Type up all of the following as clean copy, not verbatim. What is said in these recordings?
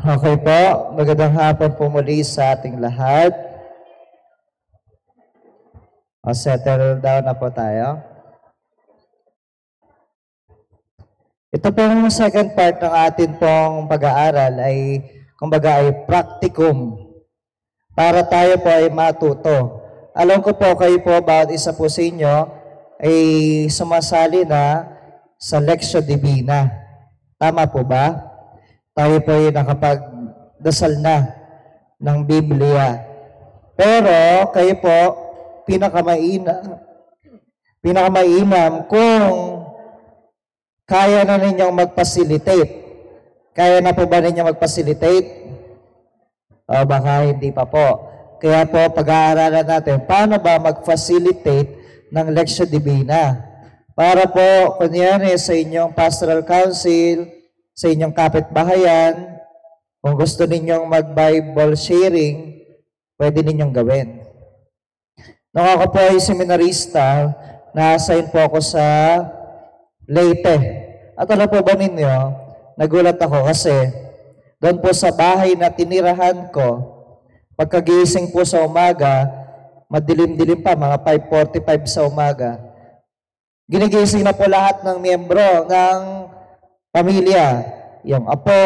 Okay po, magandang hapon po muli sa ating lahat. Settle down na po tayo. Ito pong second part ng atin pong pag-aaral ay, kumbaga ay practicum para tayo po ay matuto. Alam ko po kayo po, bawat isa po sa inyo ay sumasali na sa Lectio Divina. Tama po ba? Tayo po ay nakapagdasal na ng Biblia. Pero kayo po, pinakamainam kung kaya na ninyong mag-facilitate. Kaya na po ba ninyong mag-facilitate? O baka hindi pa po. Kaya po, pag-aaralan natin, paano ba mag-facilitate ng Lectio Divina? Para po, kunyari sa inyong pastoral council, sa inyong kapitbahayan, kung gusto ninyong mag-Bible sharing, pwede ninyong gawin. Nung ako po ay seminarista, na-assign po ako sa Leyte. At alam po ba ninyo, nagulat ako kasi doon po sa bahay na tinirahan ko, pagkagising po sa umaga, madilim-dilim pa, mga 5:45 sa umaga, ginigising na po lahat ng miyembro ng pamilya. Yung apo,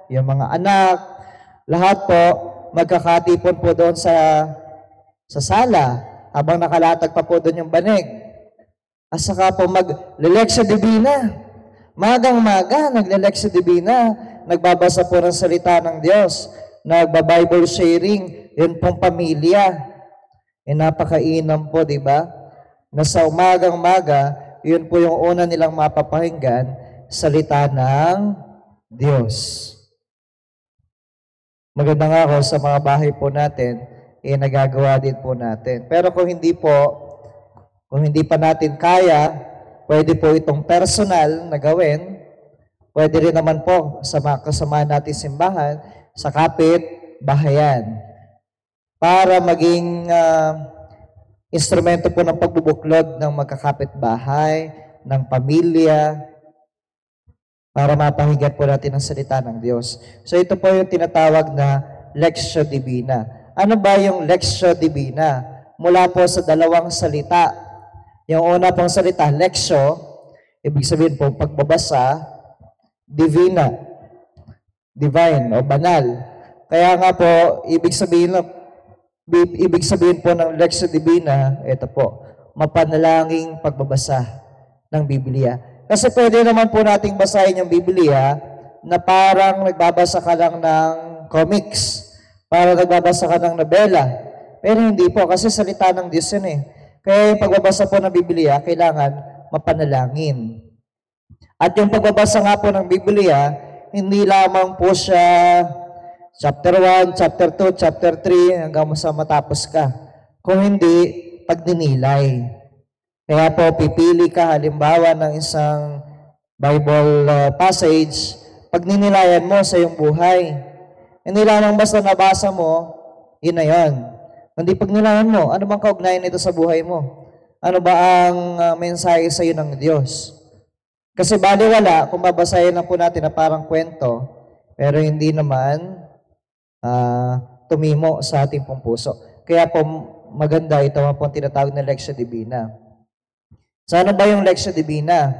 yung mga anak, lahat po magkakatipon po doon sa sala habang nakalatag pa po doon yung banig. At saka po mag-Lectio Divina. Magang-maga, nagle-Lectio Divina. Nagbabasa po ng salita ng Diyos. Nagba-Bible sharing. Yun pong pamilya. Napakainam po, di ba? Na sa umagang-maga, yun po yung una nilang mapapakinggan, salita ng Diyos. Maganda nga ako sa mga bahay po natin, nagagawa din po natin. Pero kung hindi pa natin kaya, pwede po itong personal na gawin. Pwede rin naman po sa mga kasama natin simbahan, sa kapit, bahayan. Para maging instrumento po ng pagbubuklod ng magkakapit bahay, ng pamilya, para mapahinggan po natin ang salita ng Diyos. So ito po yung tinatawag na Lectio Divina. Ano ba yung Lectio Divina? Mula po sa dalawang salita. Yung una pong salita, Lectio, ibig sabihin po pagbabasa, Divina, divine o banal. Kaya nga po, ibig sabihin po ng Lectio Divina, ito po, mapanalangin pagbabasa ng Biblia. Kasi pwede naman po nating basahin yung Biblia na parang nagbabasa ka lang ng comics, parang nagbabasa ka ng nobela. Pero hindi po, kasi salita ng Diyos yun eh. Kaya yung pagbabasa po ng Biblia, kailangan mapanalangin. At yung pagbabasa nga po ng Biblia, hindi lamang po siya chapter 1, chapter 2, chapter 3, hanggang sa matapos ka. Kung hindi, pagdinilay. Kaya po, pipili ka halimbawa ng isang Bible passage, pagninilayan mo sa iyong buhay. Hindi lamang basta nabasa mo, yun na yun. Hindi pagnilayan mo, ano bang kaugnayan nito sa buhay mo? Ano ba ang mensahe sa iyo ng Diyos? Kasi baliwala kung babasahin lang po natin na parang kwento, pero hindi naman tumimo sa ating pong puso. Kaya po maganda ito po ang tinatawag na Lectio Divina. So ano ba yung Lectio Divina?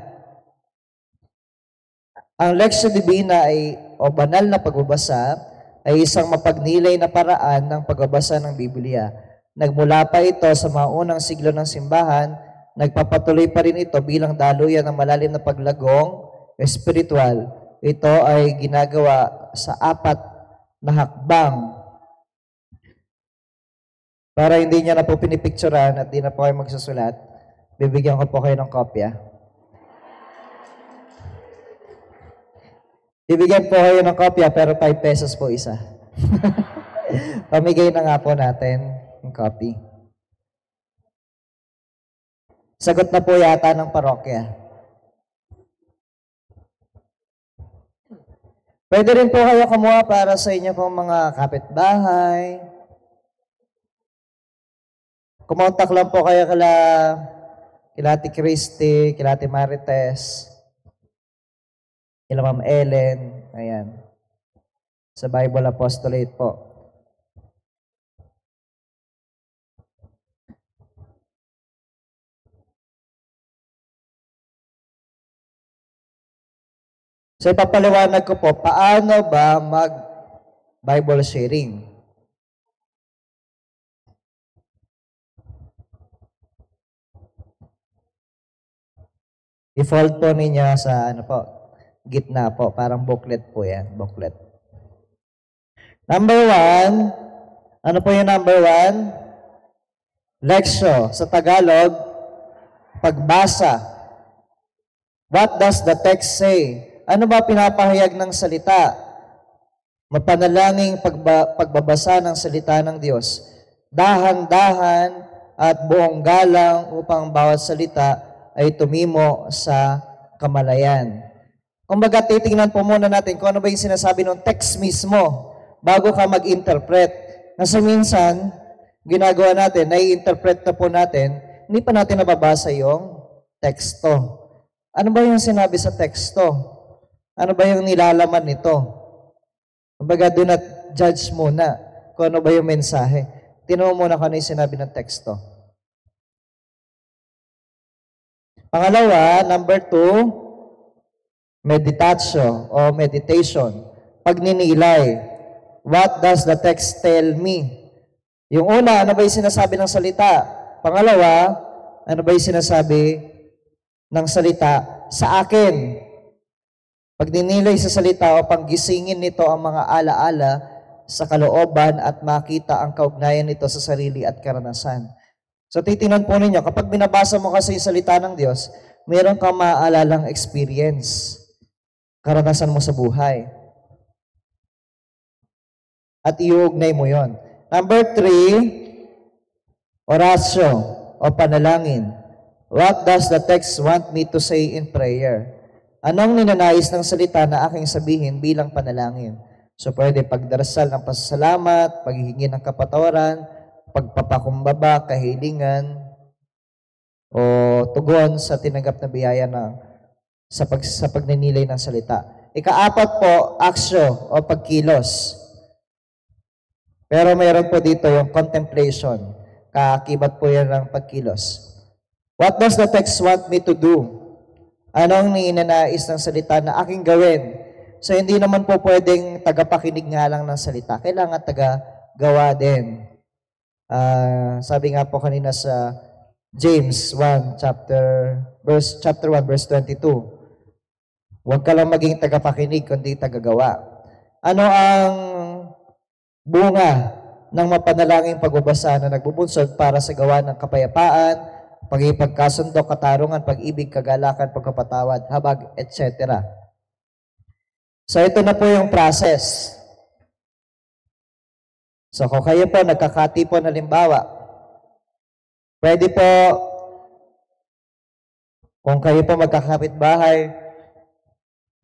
Ang Lectio Divina o banal na pagbabasa ay isang mapagnilay na paraan ng pagbabasa ng Biblia. Nagmula pa ito sa mga unang siglo ng simbahan, nagpapatuloy pa rin ito bilang daluyan ng malalim na paglagong espiritual. Ito ay ginagawa sa 4 na hakbang. Para hindi niya na po pinipicturan at di na po kayo magsusulat, bibigyan ko po kayo ng kopya. Bibigyan po kayo ng kopya pero 5 pesos po isa. Pamigay na nga po natin yung copy. Sagot na po yata ng parokya. Pwede rin po kayo kumuha para sa inyo pong mga kapitbahay. Kumontak lang po kayo kila Ate Christy, kila Ate Marites, kila Ma'am Ellen, ayan. sa Bible Apostolate po. So ipapaliwanag ko po, paano ba mag-Bible sharing? I-fold po ninyo sa gitna po. Parang booklet po yan. Booklet. Number 1. Ano po yung number 1? Leksyo. Sa Tagalog, pagbasa. What does the text say? Ano ba pinapahayag ng salita? Mapanalangin pagbabasa ng salita ng Diyos. Dahan-dahan at buong galang upang bawat salita ay tumimo sa kamalayan. Kumbaga, titingnan po muna natin kung ano ba yung sinasabi ng text mismo bago ka mag-interpret. Kasi minsan, ginagawa natin, nai-interpret na po natin, hindi pa natin nababasa yung teksto. Ano ba yung sinabi sa teksto? Ano ba yung nilalaman nito? Kumbaga, do not judge muna kung ano ba yung mensahe. Tingnan mo muna kung ano yung sinabi ng teksto. Pangalawa, number 2, meditatio o meditation. Pagninilay. What does the text tell me? Yung una, ano ba yung sinasabi ng salita? Pangalawa, ano ba yung sinasabi ng salita sa akin? Pagninilay sa salita o panggisingin nito ang mga alaala sa kalooban at makita ang kaugnayan nito sa sarili at karanasan. So titingnan po ninyo, kapag binabasa mo kasi yung salita ng Diyos, mayroon kang maaalalang experience, karanasan mo sa buhay. At iuugnay mo yon. Number 3, orasyo o panalangin. What does the text want me to say in prayer? Anong ninanais ng salita na aking sabihin bilang panalangin? So pwede pagdarasal ng pasasalamat, paghihingi ng kapatawaran, pagpapakumbaba, kahilingan, o tugon sa tinanggap na biyaya sa pagninilay ng salita. Ika-4 po, aksyo o pagkilos. Pero mayroon po dito yung contemplation. Kaakibat po yan ng pagkilos. What does the text want me to do? Anong ninanais ng salita na aking gawin? So hindi naman po pwedeng tagapakinig nga lang ng salita. Kailangan tagagawa din. Sabi nga po kanina sa James 1, chapter 1, verse 22. Huwag ka lang maging tagapakinig, kundi tagagawa. Ano ang bunga ng mapanalangin pagbabasa na nagbubunsod para sa gawa ng kapayapaan, pagkasundo, katarungan, pag-ibig, kagalakan, pagkapatawad, habag, etc. So ito na po yung process. So kung kayo po nagkakatipon na halimbawa, pwede po, kung kayo po magkakapitbahay,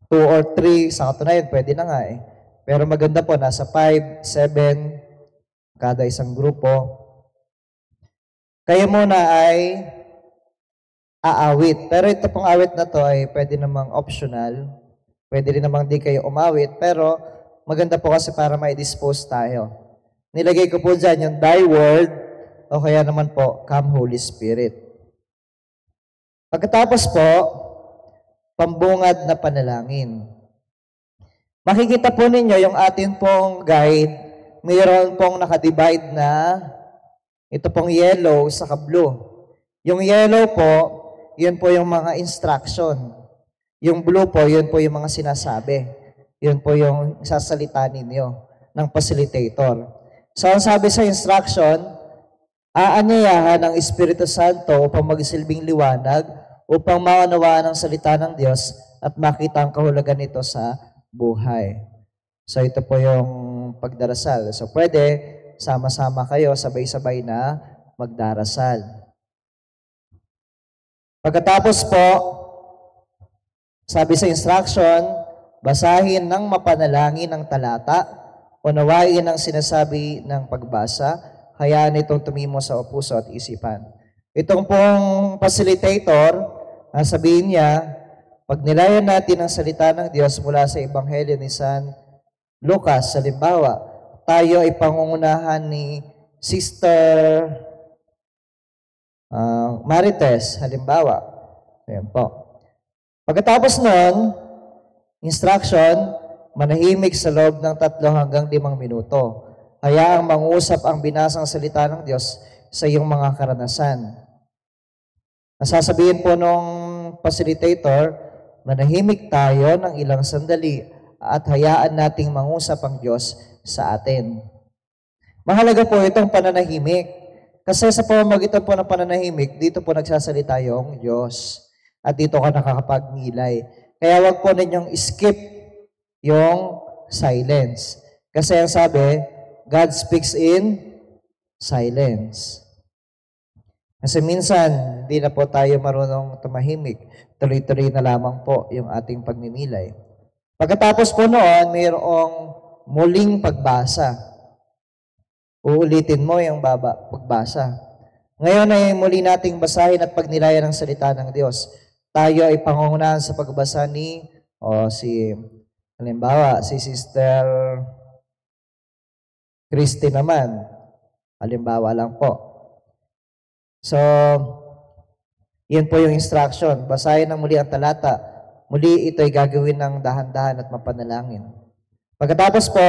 2 or 3, sa katunayan, pwede na nga eh. Pero maganda po, nasa 5, 7, kada isang grupo. Kayo muna ay aawit. Pero ito pong awit na to ay pwede namang optional. Pwede rin namang di kayo umawit. Pero maganda po kasi para ma-dispose tayo. Nilagay ko po dyan yung thy word o kaya naman po, come Holy Spirit. Pagkatapos po, pambungad na panalangin. Makikita po ninyo yung atin pong guide, mayroon pong nakadivide na ito pong yellow sa blue. Yung yellow po, yun po yung mga instruction. Yung blue po, yun po yung mga sinasabi. Yun po yung sasalita ninyo ng facilitator. So, ang sabi sa instruction, aanyayahan ng Espiritu Santo upang magsilbing liwanag, upang maunawaan ang salita ng Diyos at makita ang kahulugan nito sa buhay. So, ito po yung pagdarasal. So, pwede sama-sama kayo, sabay-sabay na magdarasal. Pagkatapos po, sabi sa instruction, basahin ng mapanalangin ang talata, unawain ang sinasabi ng pagbasa, hayaan itong tumimo sa puso at isipan. Itong pong facilitator, sabihin niya, pag nilayan natin ang salita ng Diyos mula sa Ebanghelyo ni San Lucas, halimbawa, tayo ay pangungunahan ni Sister Marites, halimbawa. Ayan po. Pagkatapos nun, instruction, manahimik sa loob ng 3 hanggang 5 minuto. Hayaang mangusap ang binasang salita ng Diyos sa iyong mga karanasan. Nasasabihin po nung facilitator, manahimik tayo ng ilang sandali at hayaan nating mangusap ang Diyos sa atin. Mahalaga po itong pananahimik. Kasi sa pamamagitan po ng pananahimik, dito po nagsasalita yung Diyos. At dito ka nakakapagnilay. Kaya wag po ninyong skip yung silence. Kasi ang sabi, God speaks in silence. Kasi minsan, hindi na po tayo marunong tumahimik. Tuloy-tuloy na lamang po yung ating pagninilay. Pagkatapos po noon, mayroong muling pagbasa. Uulitin mo yung pagbasa. Ngayon ay muli nating basahin at pagnilayan ng salita ng Diyos. Tayo ay pangungunahan sa pagbasa halimbawa, si Sister Christy naman. Halimbawa lang po. So, yan po yung instruction. Basahin ng muli ang talata. Muli ito ay gagawin ng dahan-dahan at mapanalangin. Pagkatapos po,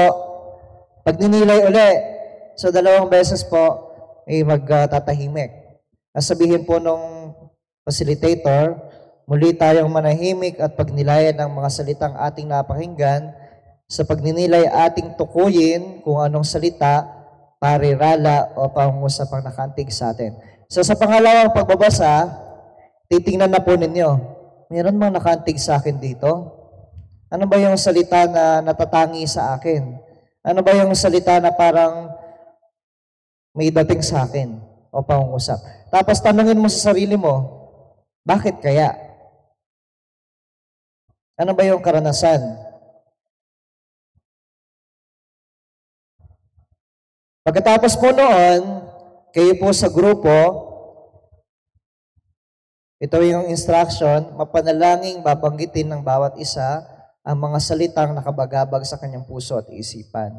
pagninilay uli. So, 2 beses po ay magtatahimik. Sabihin po nung facilitator, muli tayong manahimik at pagnilayan ng mga salitang ating napakinggan. Sa pagninilay ating tukuyin kung anong salita, parirala o pangungusap ang nakaantig sa atin. So sa pangalawang pagbabasa, titingnan na po ninyo, meron bang nakaantig sa akin dito? Ano ba yung salita na natatangi sa akin? Ano ba yung salita na parang may dating sa akin o pangungusap? Tapos tanungin mo sa sarili mo, bakit kaya? Ano ba yung karanasan? Pagkatapos po noon, kayo po sa grupo, ito yung instruction, mapanalangin babanggitin ng bawat isa ang mga salitang nakabagabag sa kanyang puso at isipan.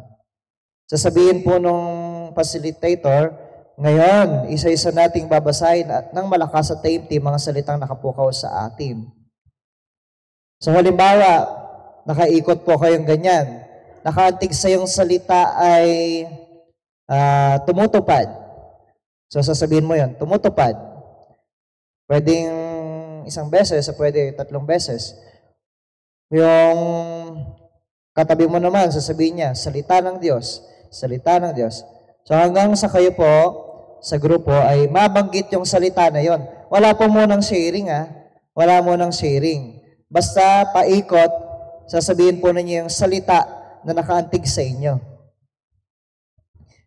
Sasabihin po nung facilitator, ngayon, isa-isa nating babasahin at nang malakas sa tape mga salitang nakapukaw sa atin. So halimbawa, nakaikot po kayong ganyan. Nakaantig sa yung salita ay tumutupad. So sasabihin mo yan, tumutupad. Pwedeng 1 beses, pwede 3 beses. Yung katabi mo naman, sasabihin niya, salita ng Diyos, salita ng Diyos. So hanggang sa kayo po, sa grupo, ay mabanggit yung salita na yon. Wala po munang sharing Wala munang sharing. Basta paikot, sasabihin po ninyo yung salita na nakaantig sa inyo.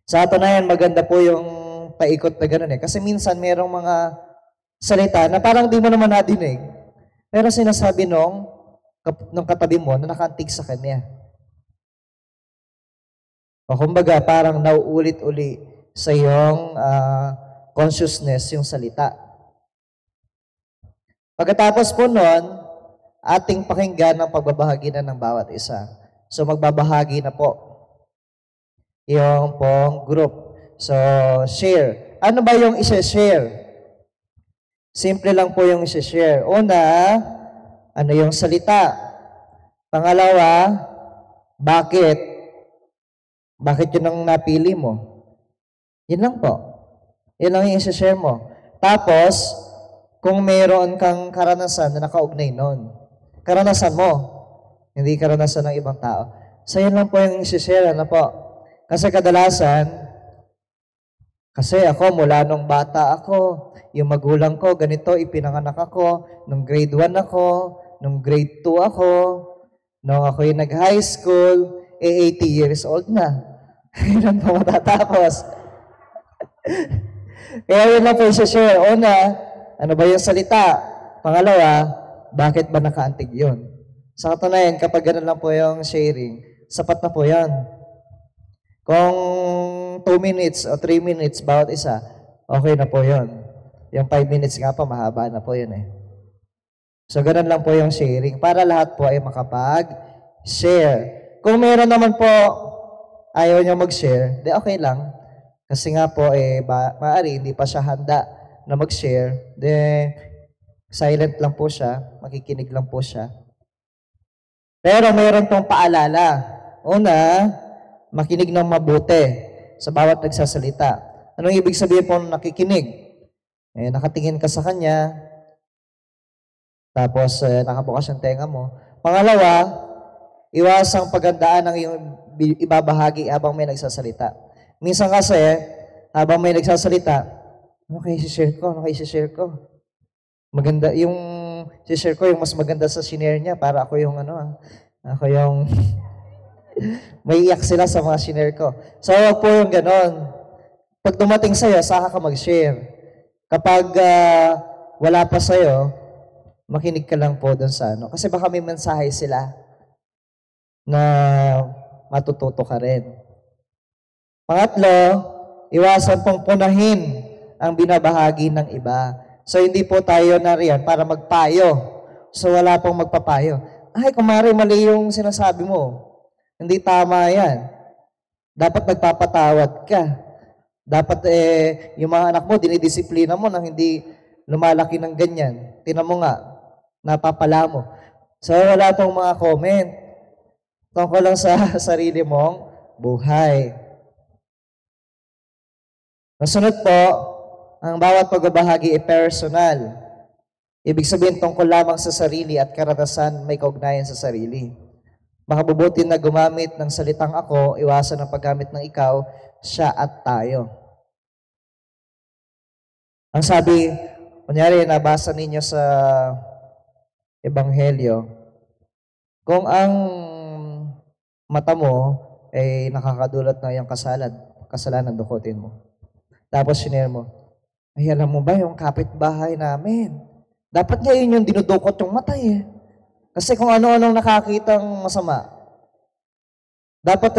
Sa ato na yan, maganda po yung paikot na gano'n Kasi minsan merong mga salita na parang di mo naman nadinig. Pero sinasabi nung katabi mo na nakaantig sa kanya. O kumbaga, parang nauulit-uli sa iyong consciousness yung salita. Pagkatapos po nun, ating pakinggan ang pagbabahagi na ng bawat isa. So magbabahagi na po yung pong group. So, share. Ano ba yung isa-share? Simple lang po yung isa-share. Una, ano yung salita? Pangalawa, bakit? Bakit yun ang napili mo? Yun lang po. Yun lang yung isa-share mo. Tapos, kung meron kang karanasan na nakaugnay nun, karanasan mo, hindi karanasan ng ibang tao. So, yun lang po yung isa-share. Ano po? Kasi kadalasan, kasi ako, mula nung bata ako, yung magulang ko, ganito, ipinanganak ako, nung grade 1 ako, nung grade 2 ako, nung ako yung nag-high school, 80 years old na. Yun po matatapos. Kaya yun lang po isa-share. Una, ano ba yung salita? Pangalawa, bakit ba nakaantig yun? Sa katunayan, kapag ganun lang po yung sharing, sapat na po yan. Kung 2 minutes o 3 minutes bawat isa, okay na po yun. Yung 5 minutes nga pa, mahaba na po yun So, ganun lang po yung sharing para lahat po ay makapag-share. Kung meron naman po ayaw niya mag-share, di okay lang. Kasi nga po, maaari hindi pa siya handa na mag-share. Silent lang po siya, makikinig lang po siya. Pero meron pong paalala. Una, makinig ng mabuti sa bawat nagsasalita. Anong ibig sabihin po ng nakikinig? Nakatingin ka sa kanya, tapos nakabukas yung tenga mo. Pangalawa, iwasang paghandaan ng iyong ibabahagi habang may nagsasalita. Minsan kasi, habang may nagsasalita, ano kayo i-share ko? Maganda, yung i-share ko, yung mas maganda sa shinare niya, para ako yung ako yung may iyak sila sa mga shinare ko. So, wag po yung ganon. Pag dumating sa'yo, saka ka mag-share. Kapag wala pa sa'yo, makinig ka lang po doon sa Kasi baka may mensahe sila na matututo ka rin. Pangatlo, iwasan pong punahin ang binabahagi ng iba. So, hindi po tayo nariyan para magpayo. So, wala pong magpapayo. Ay, kumari, mali yung sinasabi mo. Hindi tama yan. Dapat nagpapatawad ka. Dapat yung mga anak mo, dinidisiplina mo nang hindi lumalaki ng ganyan. Tinan mo nga, napapala mo. So, wala tong mga comment. Tungkol lang sa sarili mong buhay. Masunod po, ang bawat pagbabahagi ay personal. Ibig sabihin, tungkol lamang sa sarili at karanasan may kaugnayan sa sarili. Makabubuti na gumamit ng salitang ako, iwasan ang paggamit ng ikaw, siya at tayo. Ang sabi, kunyari, nabasa ninyo sa Ebanghelyo, kung ang mata mo ay nakakadulot na yung kasalanan, dukutin mo. Tapos sinare mo, ay alam mo ba yung kapitbahay namin? Dapat niya yun yung dinudukot yung mata Kasi kung ano-anong nakakitang masama. Dapat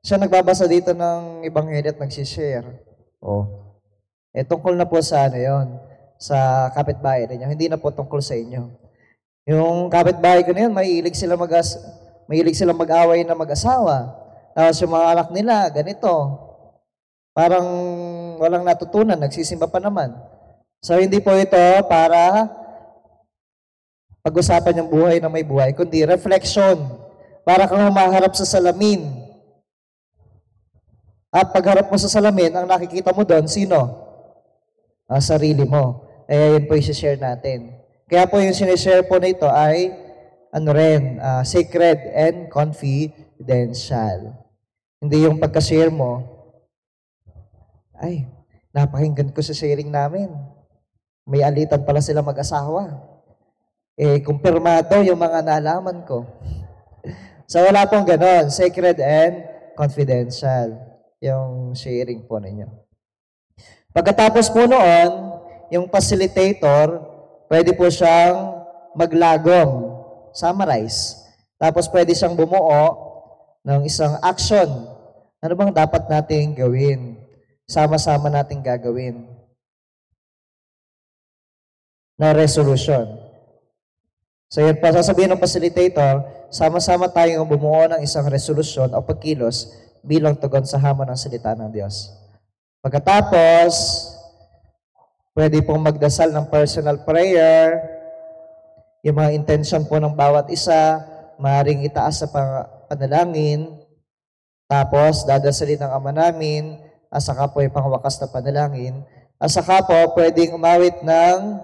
siya nagbabasa dito ng Ebanghelyo at nagsishare. Tungkol na po sa yon, sa kapitbahay ninyo. Hindi na po tungkol sa inyo. Yung kapitbahay ko na yun, mahilig sila mag-away na mag-asawa. Tapos yung mga anak nila, ganito. Parang walang natutunan, nagsisimba pa naman. So, hindi po ito para pag-usapan yung buhay na may buhay, kundi reflection. Para kang humaharap sa salamin. At pagharap mo sa salamin, ang nakikita mo doon, sino? Sarili mo. Yun po i-share natin. Kaya po yung sinishare po na ito ay, sacred and confidential. Hindi yung pagka-share mo, ay, napakinggan ko sa sharing namin. May alitan pala sila mag-asawa. Kumpirmado yung mga nalaman ko. So, wala pong ganon. Sacred and confidential. Yung sharing po ninyo. Pagkatapos po noon, yung facilitator, pwede po siyang maglagom, summarize. Tapos pwede siyang bumuo ng isang action. Ano bang dapat nating gawin? Sama-sama nating gagawin na resolution. So yun pa, sasabihin ng facilitator, sama-sama tayong bumuo ng isang resolusyon o pagkilos bilang tugon sa hamon ng salita ng Diyos. Pagkatapos, pwede pong magdasal ng personal prayer, yung mga intention po ng bawat isa, maaaring itaas sa panalangin, tapos dadasalin ng Ama namin, at saka po yung pangwakas na panalangin, at saka po pwedeng umawit ng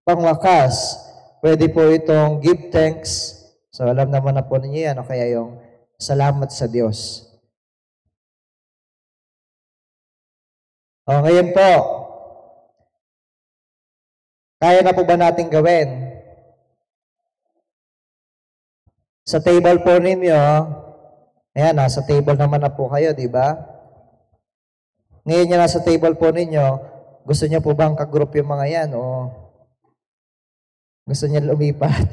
pangwakas. Pwede po itong give thanks. So alam naman na po ninyo yan, o kaya yung salamat sa Diyos. Ngayon po, kaya na po ba natin gawin? Sa table po ninyo, ayan, nasa table naman na po kayo, di ba? Ngayon yan, nasa table po ninyo, gusto niyo po bang kagroup yung mga yan o gusto niyo lumipat?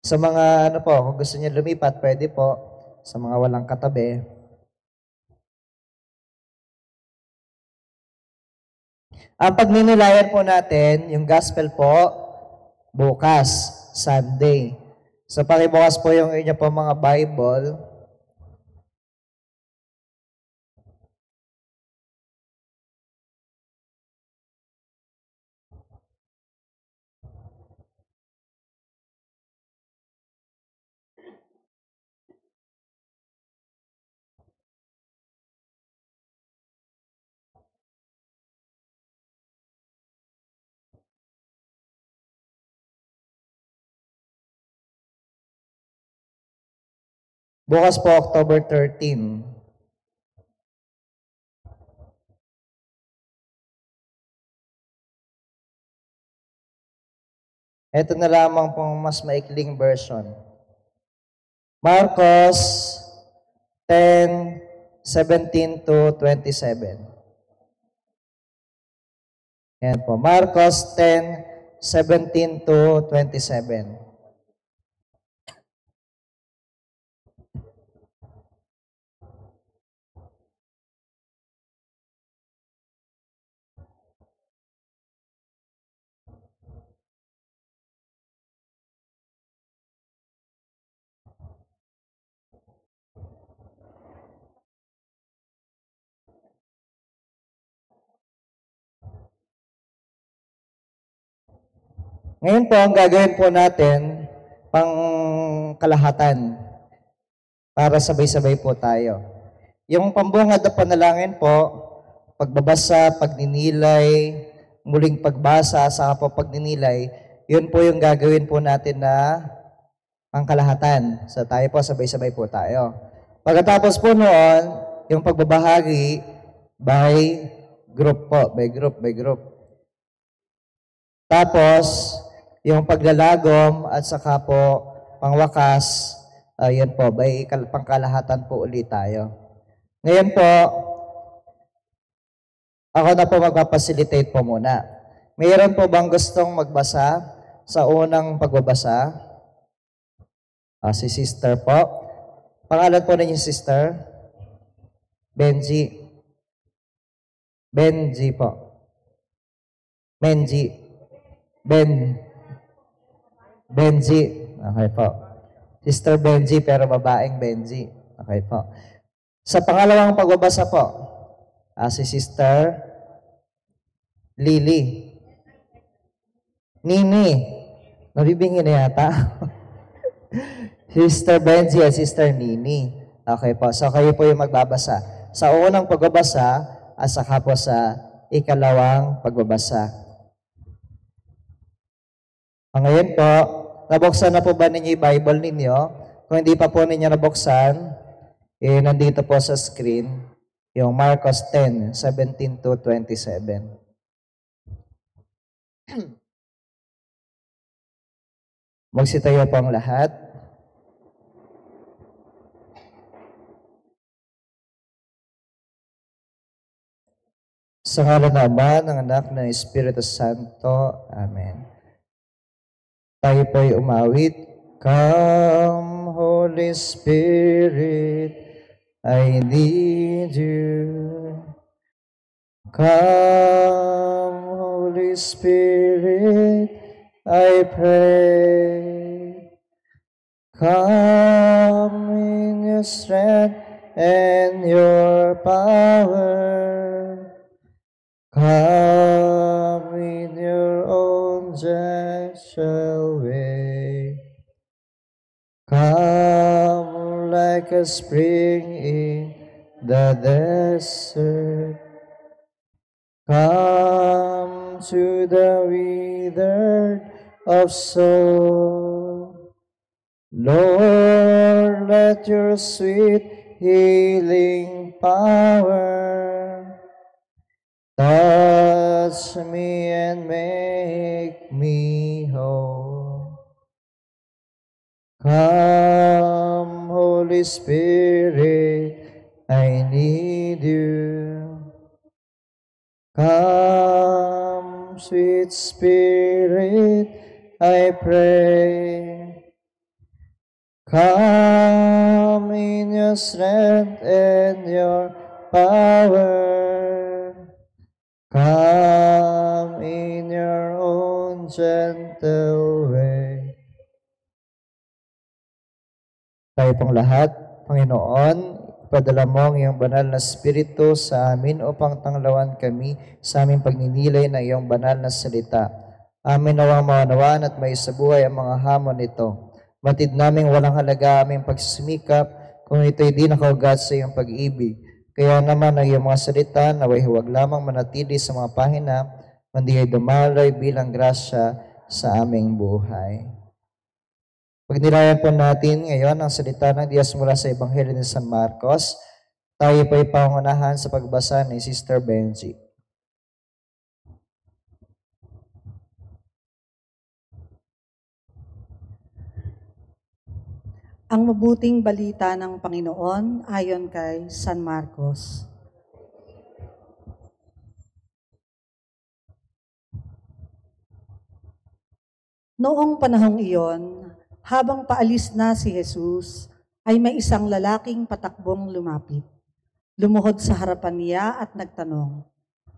Sa mga kung gusto niyo lumipat, pwede po. Sa mga walang katabi. Ang pagninilayan po natin, yung gospel po, bukas. Sunday. So, pakibukas po yung inyo po mga Bible. Bukas po, October 13. Ito na lamang pong mas maikling version. Marcos 10:17 to 27. Yan po. Marcos 10:17 to 27. Ngayon po, ang gagawin po natin, pang kalahatan, para sabay-sabay po tayo. Yung pambungad na panalangin po, pagbabasa, pagninilay, muling pagbasa, saka po pagninilay, yun po yung gagawin po natin na pangkalahatan. So tayo po, sabay-sabay po tayo. Pagkatapos po noon, yung pagbabahagi by group po, by group. Tapos, yung paglalagom at saka po pangwakas, yan po, by pangkalahatan po ulit tayo. Ngayon po, ako na po magpapacilitate po muna. Mayroon po bang gustong magbasa sa unang pagbabasa? Si sister po. Pangalan po ninyo, sister? Benji. Benji po. Benji. Benji. Okay po. Sister Benji, pero babaeng Benji. Okay po. Sa pangalawang pagbabasa po, si Sister Lily. Nini. Nabibingin na yata. Sister Benji at Sister Nini. Okay po. So kayo po yung magbabasa. Sa unang pagbabasa at saka po sa ikalawang pagbabasa. Ngayon po, nabuksan na po ba ninyo yung Bible ninyo? Kung hindi pa po ninyo nabuksan, nandito po sa screen, yung Marcos 10:17 to 27. Magsitayo po ang lahat. Sa ngalan ng Ama, ng Anak, ng Espiritu Santo. Amen. Tayo po'y umawit. Come, Holy Spirit, I need you. Come, Holy Spirit, I pray. Come in your strength and your power. Come in your own gentle way. Come like a spring in the desert. Come to the withered of soul. Lord, let your sweet healing power touch me and make me whole. Come, Holy Spirit, I need you. Come, sweet Spirit, I pray. Come in your strength and your power. Come in your own gentle way. Tayo pong lahat, Panginoon, ipadala mo ang iyong banal na Espiritu sa amin upang tanglawan kami sa aming pagninilay ng iyong banal na salita. Amin nawang maunawaan at may isabuhay ang mga hamon nito. Batid naming walang halaga aming pagsisimikap kung ito'y di nakaugat sa iyong pag-ibig. Kaya naman ang iyong mga salita naway huwag lamang manatili sa mga pahina, kundi ay dumalay bilang grasya sa aming buhay. Pagnilayan po natin ngayon ang salita ng Diyos mula sa Ebanghelyo ni San Marcos. Tayo po ay pangunahan sa pagbasa ni Sister Benji. Ang mabuting balita ng Panginoon ayon kay San Marcos. Noong panahong iyon, habang paalis na si Jesus, ay may isang lalaking patakbong lumapit. Lumuhod sa harapan niya at nagtanong,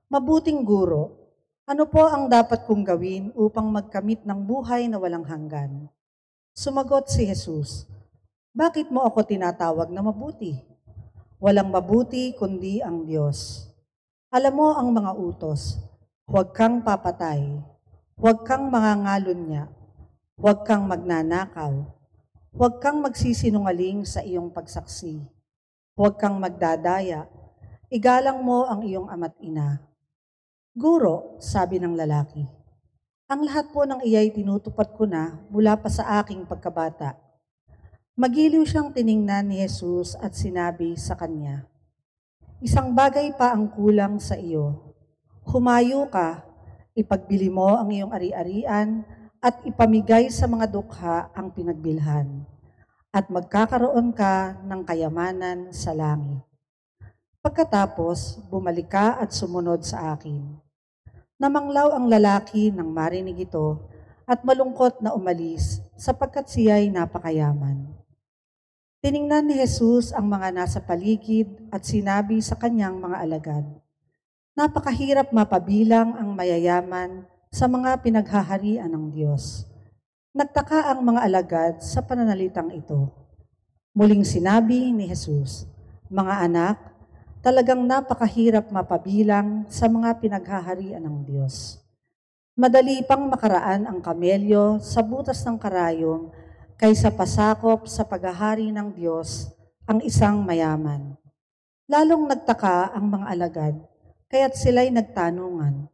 "Mabuting guro, ano po ang dapat kong gawin upang magkamit ng buhay na walang hanggan?" Sumagot si Jesus, "Bakit mo ako tinatawag na mabuti? Walang mabuti kundi ang Diyos. Alam mo ang mga utos, huwag kang papatay, huwag kang mangangalunya, huwag kang magnanakaw, huwag kang magsisinungaling sa iyong pagsaksi, huwag kang magdadaya, igalang mo ang iyong ama't ina." "Guro," sabi ng lalaki, "ang lahat po ng iyay tinutupad ko na mula pa sa aking pagkabata." Magiliw siyang tiningnan ni Jesus at sinabi sa kanya, "Isang bagay pa ang kulang sa iyo. Humayo ka, ipagbili mo ang iyong ari-arian at ipamigay sa mga dukha ang pinagbilhan, at magkakaroon ka ng kayamanan sa langit. Pagkatapos, bumalik ka at sumunod sa akin." Namanglaw ang lalaki nang marinig ito at malungkot na umalis sapagkat siya'y napakayaman. Tiningnan ni Jesus ang mga nasa paligid at sinabi sa kanyang mga alagad, "Napakahirap mapabilang ang mayayaman sa mga pinaghaharian ng Diyos." Nagtaka ang mga alagad sa pananalitang ito. Muling sinabi ni Jesus, "Mga anak, talagang napakahirap mapabilang sa mga pinaghaharian ng Diyos. Madali pang makaraan ang kamelyo sa butas ng karayom kaysa pasakop sa paghahari ng Diyos ang isang mayaman." Lalong nagtaka ang mga alagad, kaya't sila'y nagtanungan,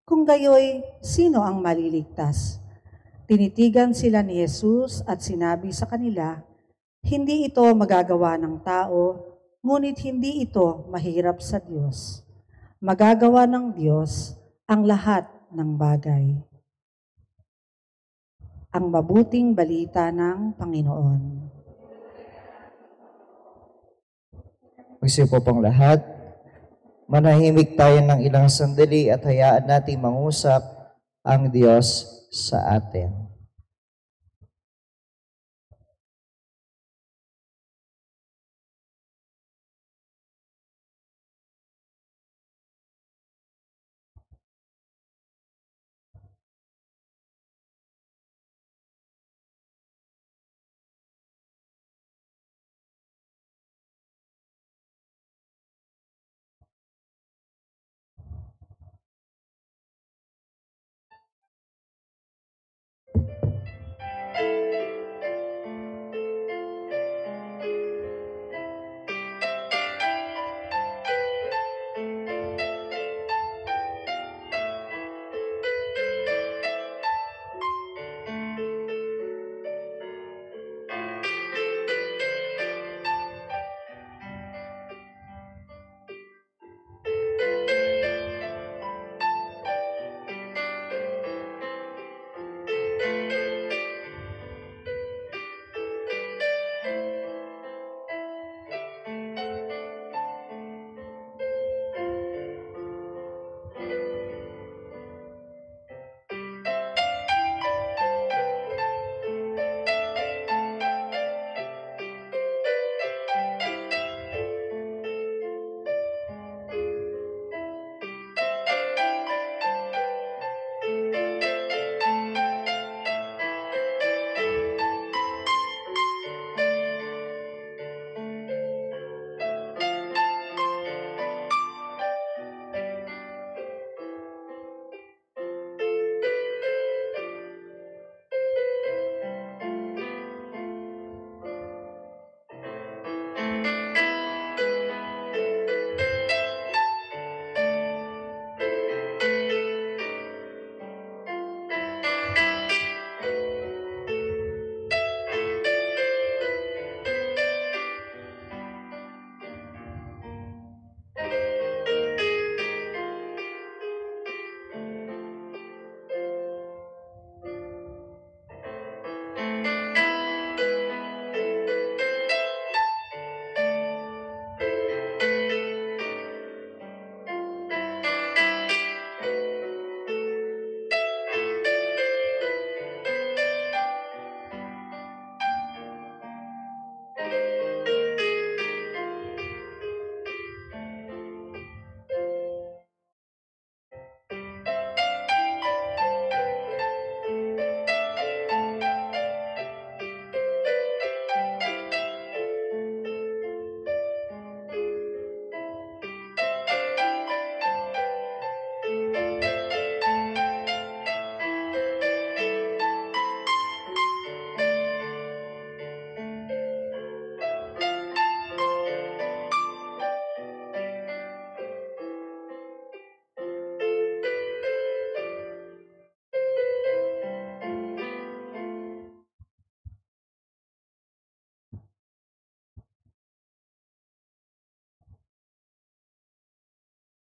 kung gayoy, sino ang maliligtas? Tinitigan sila ni Jesus at sinabi sa kanila, "Hindi ito magagawa ng tao, ngunit hindi ito mahirap sa Diyos. Magagawa ng Diyos ang lahat ng bagay." Ang mabuting balita ng Panginoon. Magsipo pong lahat. Manahimik tayo ng ilang sandali at hayaan nating mangusap ang Diyos sa atin.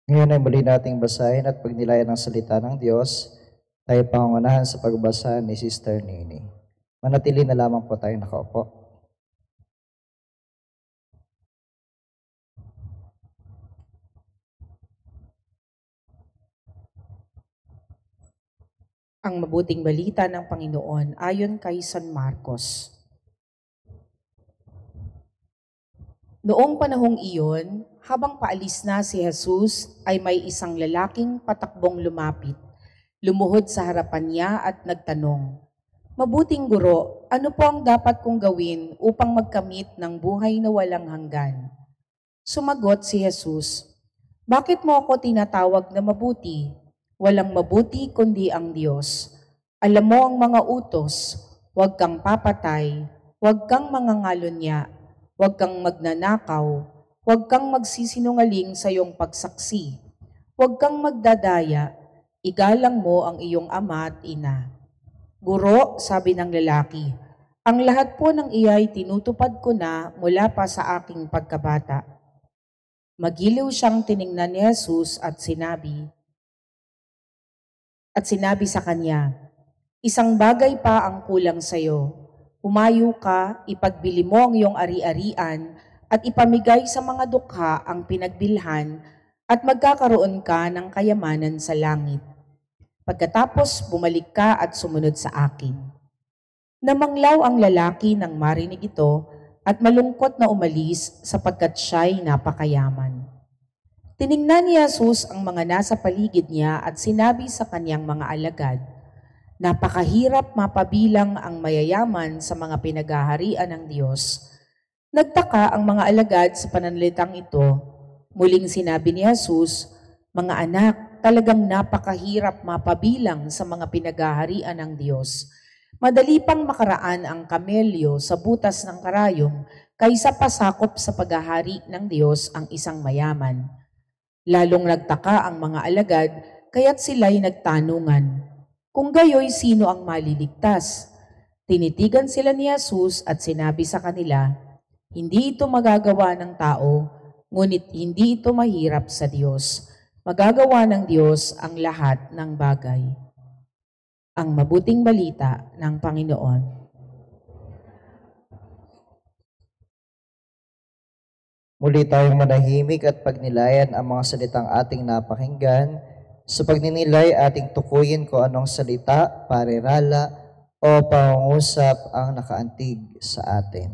Ngayon ay muli nating basahin at pagnilayan ng salita ng Diyos. Tayo pangungunahan sa pagbasa ni Sister Nini. Manatili na lamang po tayo nakaupo. Ang mabuting balita ng Panginoon ayon kay San Marcos. Noong panahong iyon, habang paalis na si Jesus, ay may isang lalaking patakbong lumapit. Lumuhod sa harapan niya at nagtanong, "Mabuting guro, ano po ang dapat kong gawin upang magkamit ng buhay na walang hanggan?" Sumagot si Jesus, "Bakit mo ako tinatawag na mabuti? Walang mabuti kundi ang Diyos. Alam mo ang mga utos, huwag kang papatay, huwag kang mangangalunya, huwag kang magnanakaw, huwag kang magsisinungaling sa iyong pagsaksi, huwag kang magdadaya, igalang mo ang iyong ama at ina." "Guro," sabi ng lalaki, "ang lahat po ng iyay tinutupad ko na mula pa sa aking pagkabata." Magiliw siyang tiningnan ni Jesus at sinabi sa kanya, "Isang bagay pa ang kulang sa iyo. Humayo ka, ipagbili mo ang iyong ari-arian at ipamigay sa mga dukha ang pinagbilhan at magkakaroon ka ng kayamanan sa langit. Pagkatapos bumalik ka at sumunod sa akin." Namanglaw ang lalaki nang marinig ito at malungkot na umalis sapagkat siya'y napakayaman. Tiningnan ni Jesus ang mga nasa paligid niya at sinabi sa kanyang mga alagad, "Napakahirap mapabilang ang mayayaman sa mga pinaghaharian ng Diyos." Nagtaka ang mga alagad sa pananalitang ito. Muling sinabi ni Jesus, "Mga anak, talagang napakahirap mapabilang sa mga pinaghaharian ng Diyos. Madali pang makaraan ang kamelyo sa butas ng karayom kaysa pasakop sa paghahari ng Diyos ang isang mayaman." Lalong nagtaka ang mga alagad, kaya't sila'y nagtanungan, kung gayoy sino ang maliligtas? Tinitigan sila ni Jesus at sinabi sa kanila, "Hindi ito magagawa ng tao, ngunit hindi ito mahirap sa Diyos. Magagawa ng Diyos ang lahat ng bagay." Ang mabuting balita ng Panginoon. Muli tayong manahimik at pagnilayan ang mga salitang ating napakinggan. Sa pagninilay, ating tukuyin kung anong salita, parirala, o pangungusap ang nakaantig sa atin.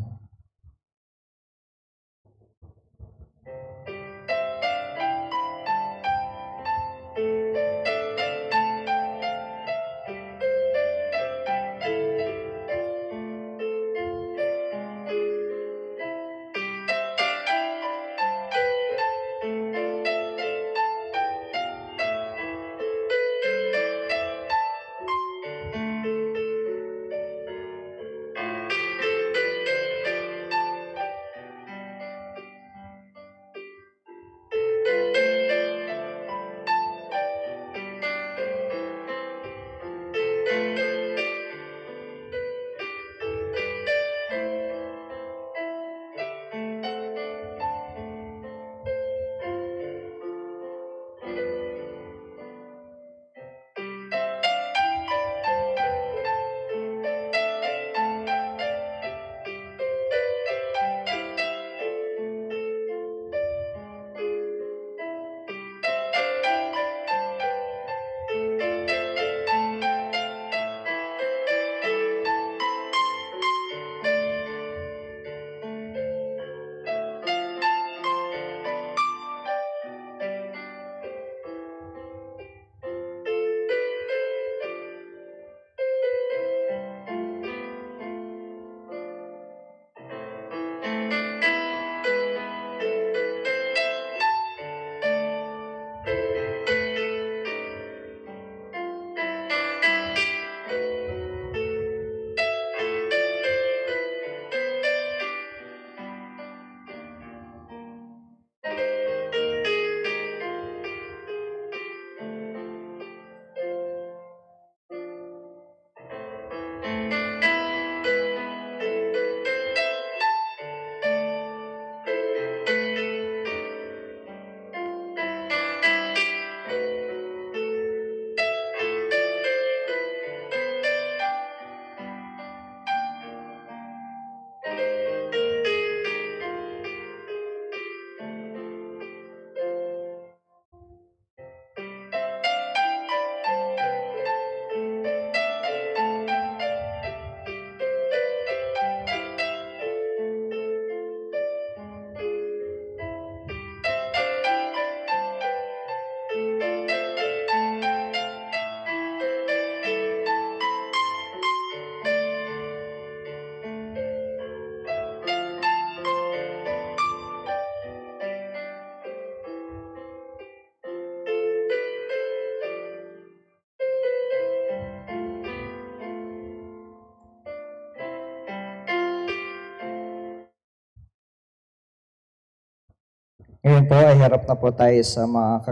Ngayon po ay harap na po tayo sa mga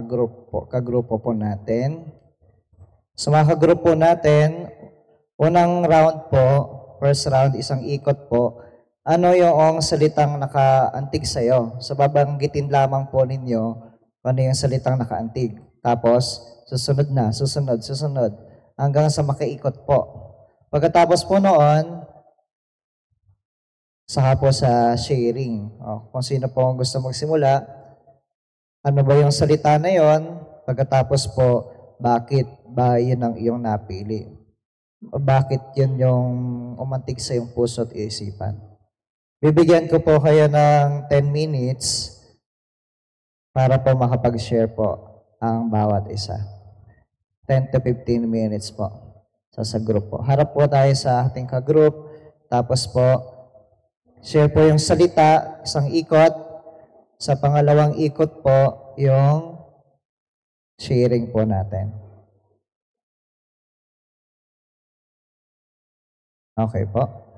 kagrupo po natin. Sa mga kagrupo natin, unang round po, first round, isang ikot po. Ano yung salitang nakaantig sa'yo? So babanggitin lamang po ninyo ano yung salitang nakaantig. Tapos, susunod na, susunod, hanggang sa makaikot po. Pagkatapos po noon, saka po sa sharing. Kung sino po ang gusto magsimula, ano ba yung salita na yon? Pagkatapos po, bakit ba yun ang iyong napili? Bakit yun yung umantig sa iyong puso at isipan? Bibigyan ko po kayo ng 10 minutes para po makapag-share po ang bawat isa. 10 to 15 minutes po sa group po. Harap po tayo sa ating ka-group. Tapos po, share po yung salita, isang ikot. Sa pangalawang ikot po, yung sharing po natin. Okay po.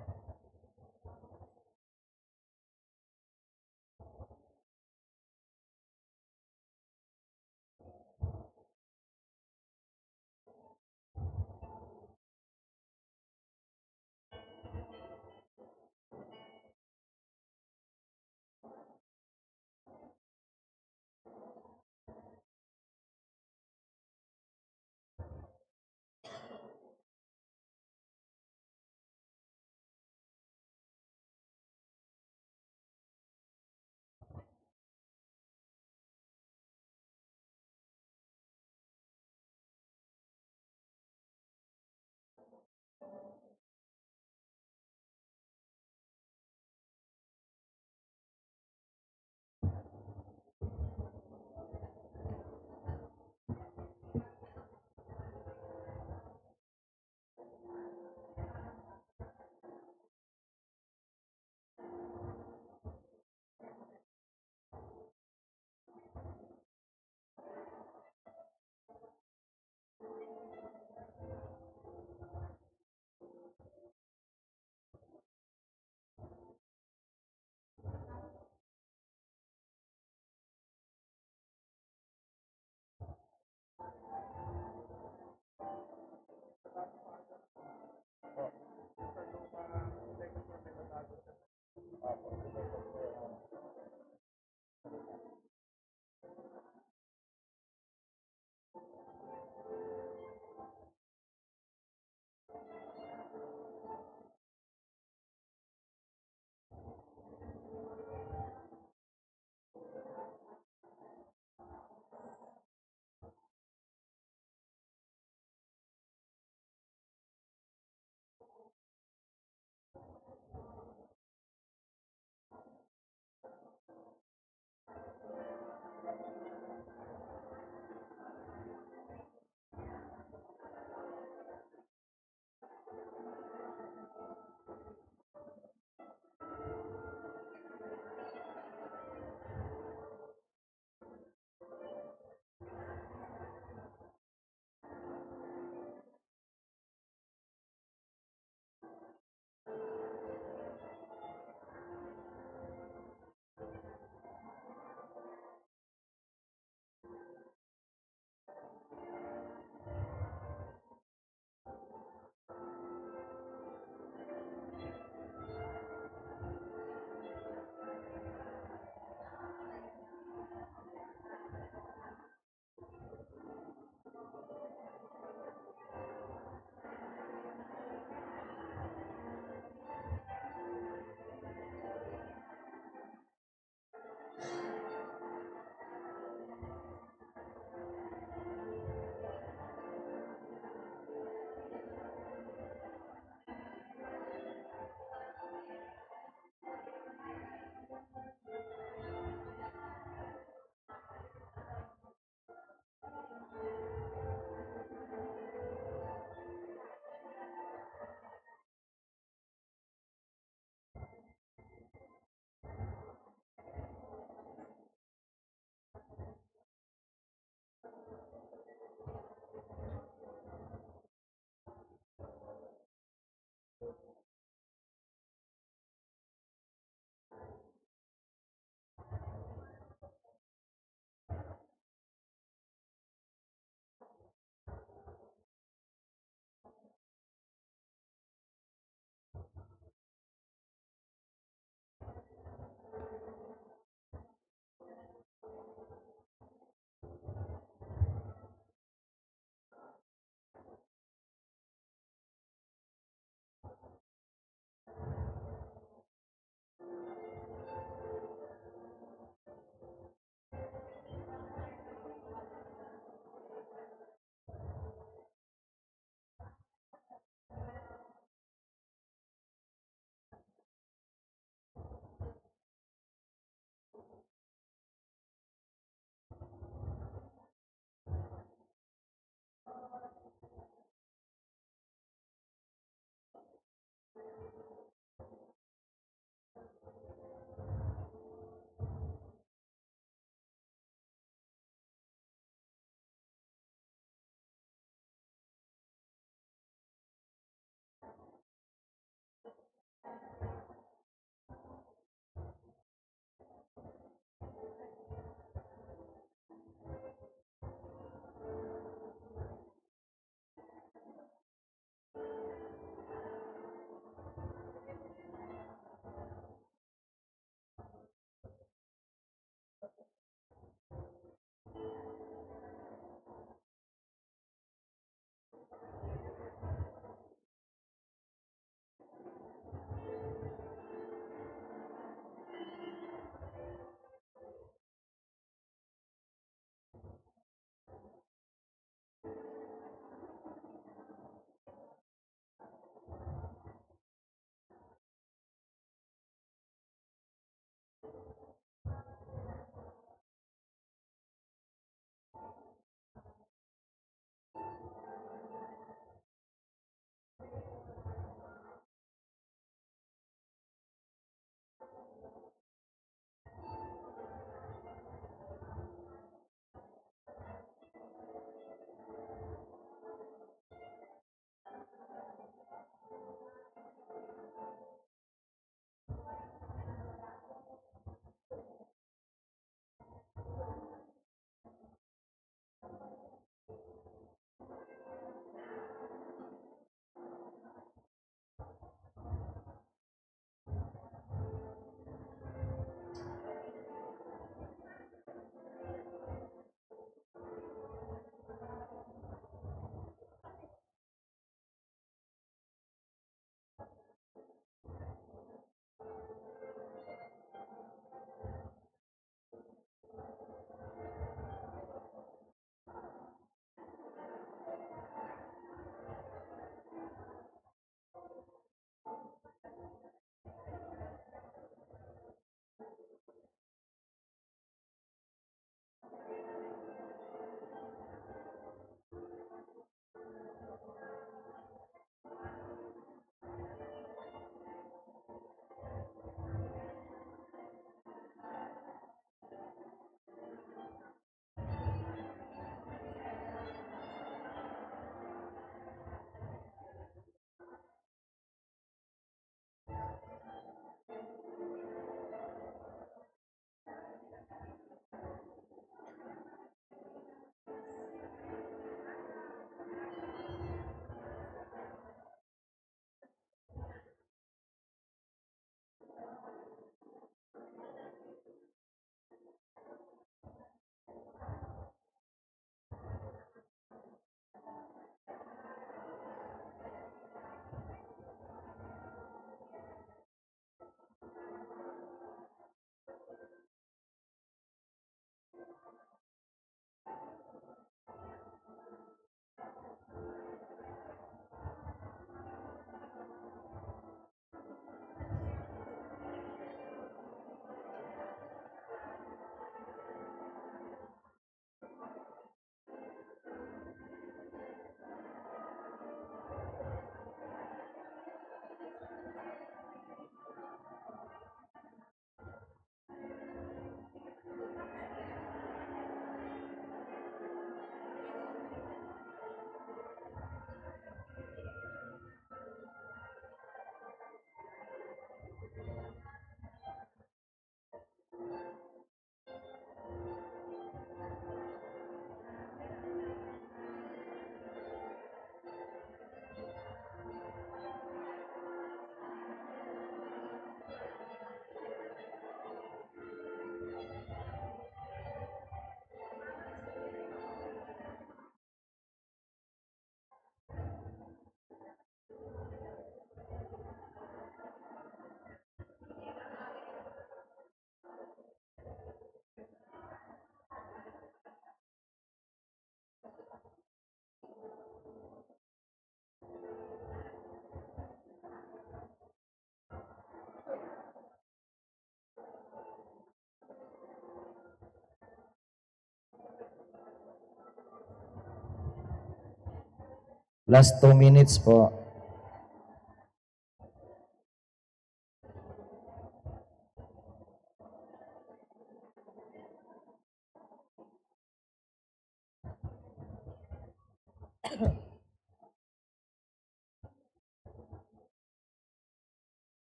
Last 2 minutes po.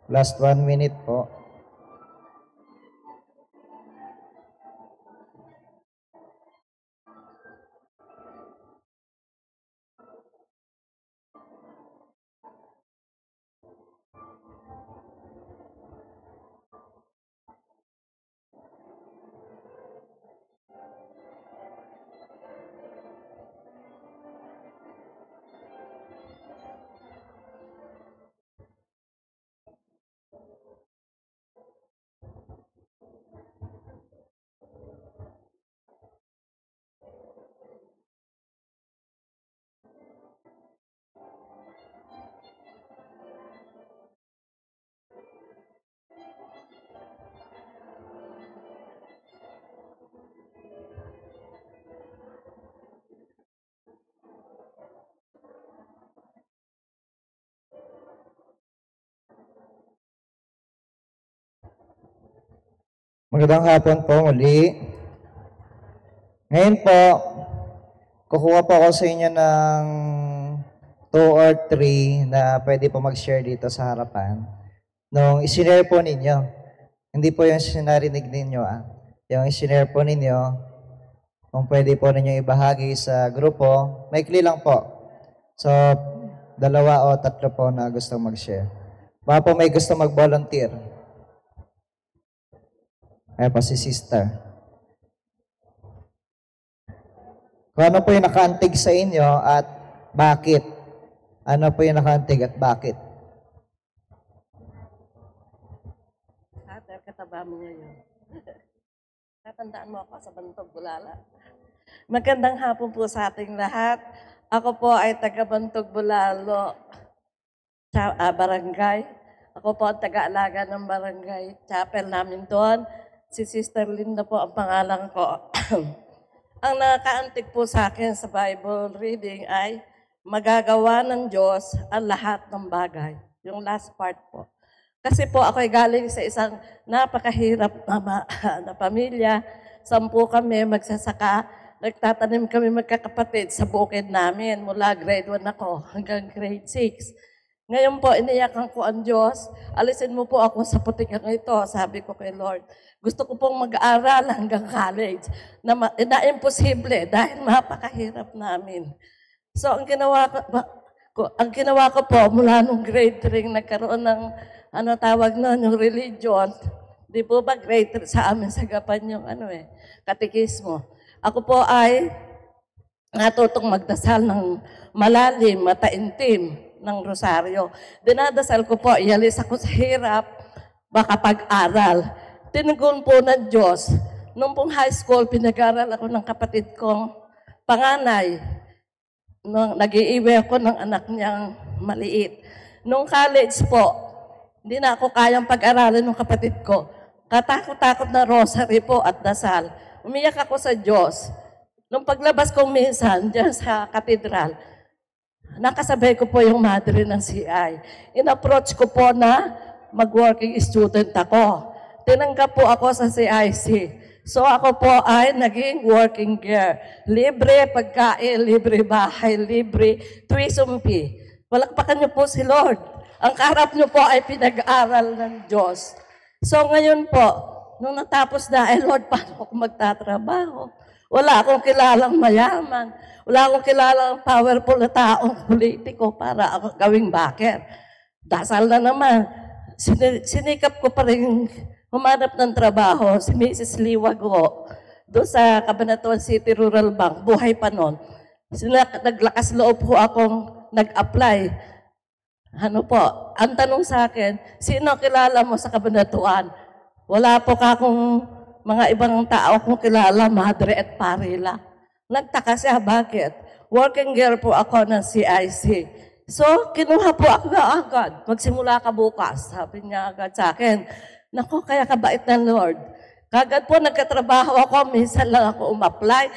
Last 1 minute po. Magandang hapon po muli. Ngayon po, kukuha po ako sa inyo ng 2 or 3 na pwede po mag-share dito sa harapan. Nung isinare po ninyo, hindi po yung sinarinig ninyo Yung isinare po ninyo, kung pwede po ninyo ibahagi sa grupo, maikli lang po. So, 2 o 3 po na gusto mag-share. Baka po may gusto mag-volunteer. Ayan po si sister. Kung ano po yung nakaantig sa inyo at bakit? Ano po yung nakaantig at bakit? Ate, kataba mo ngayon. Tatandaan mo ako sa Bantog, Bulala. Magandang hapon po sa ating lahat. Ako po ay taga Bantog, Bulalo, barangay. Ako po ang taga-alaga ng barangay chapel namin doon. Si Sister Linda po ang pangalan ko. Ang nakaantig po sa akin sa Bible reading ay magagawa ng Diyos ang lahat ng bagay. Yung last part po. Kasi po ako ay galing sa isang napakahirap na pamilya. 10 kami magsasaka. Nagtatanim kami magkakapatid sa bukid namin. Mula grade 1 ako hanggang grade 6. Ngayon po, iniyakan ko ang Diyos. Alisin mo po ako sa putikang ito. Sabi ko kay Lord, gusto ko pong mag-aaral hanggang college na imposible dahil mapakahirap namin. So, ang ginawa ko po mula nung grade 3, nagkaroon ng tawag nun, yung religion. Di po ba grade 3 sa amin sa Gapan yung katekismo. Ako po ay natutong magdasal ng malalim, mataintim ng rosaryo. Dinadasal ko po, ialis ako sa hirap, baka pag-aral. Tinugon po ng Diyos. Nung pong high school, pinag-aral ako ng kapatid kong panganay. Nag-iiwi ako ng anak niyang maliit. Nung college po, hindi na ako kayang pag-aralin ng kapatid ko. Katakot-takot na rosary po at dasal. Umiyak ako sa Diyos. Nung paglabas kong minsan, dyan sa katedral, nakasabay ko po yung madre ng CI. In-approach ko po na mag-working student ako. Tinanggap po ako sa CIC. So ako po ay naging working girl. Libre pagkain, libre bahay, libre tuition fee. Palakpakan niyo po si Lord. Ang kaharap niyo po ay pinag-aral ng Diyos. So ngayon po, nung natapos na, Lord, paano ako magtatrabaho? Wala akong kilalang mayaman. Wala akong kilalang powerful na taong politiko para ako gawing backer. Dasal na naman. Sinikap ko pa rin humanap ng trabaho. Si Mrs. Liwago, doon sa Cabanatuan City Rural Bank, buhay pa noon. Naglakas loob po akong nag-apply. Ano po, ang tanong sa akin, sino kilala mo sa Cabanatuan? Wala po akong mga ibang tao kong kilala, madre at pare lang. Nagtaka siya, bakit? Working girl po ako ng CIC. So, kinuha po ako na agad. Magsimula ka bukas. Sabi niya agad sa akin, naku, kaya kabait ng Lord. Kagad po nagkatrabaho ako, minsan lang ako umapply.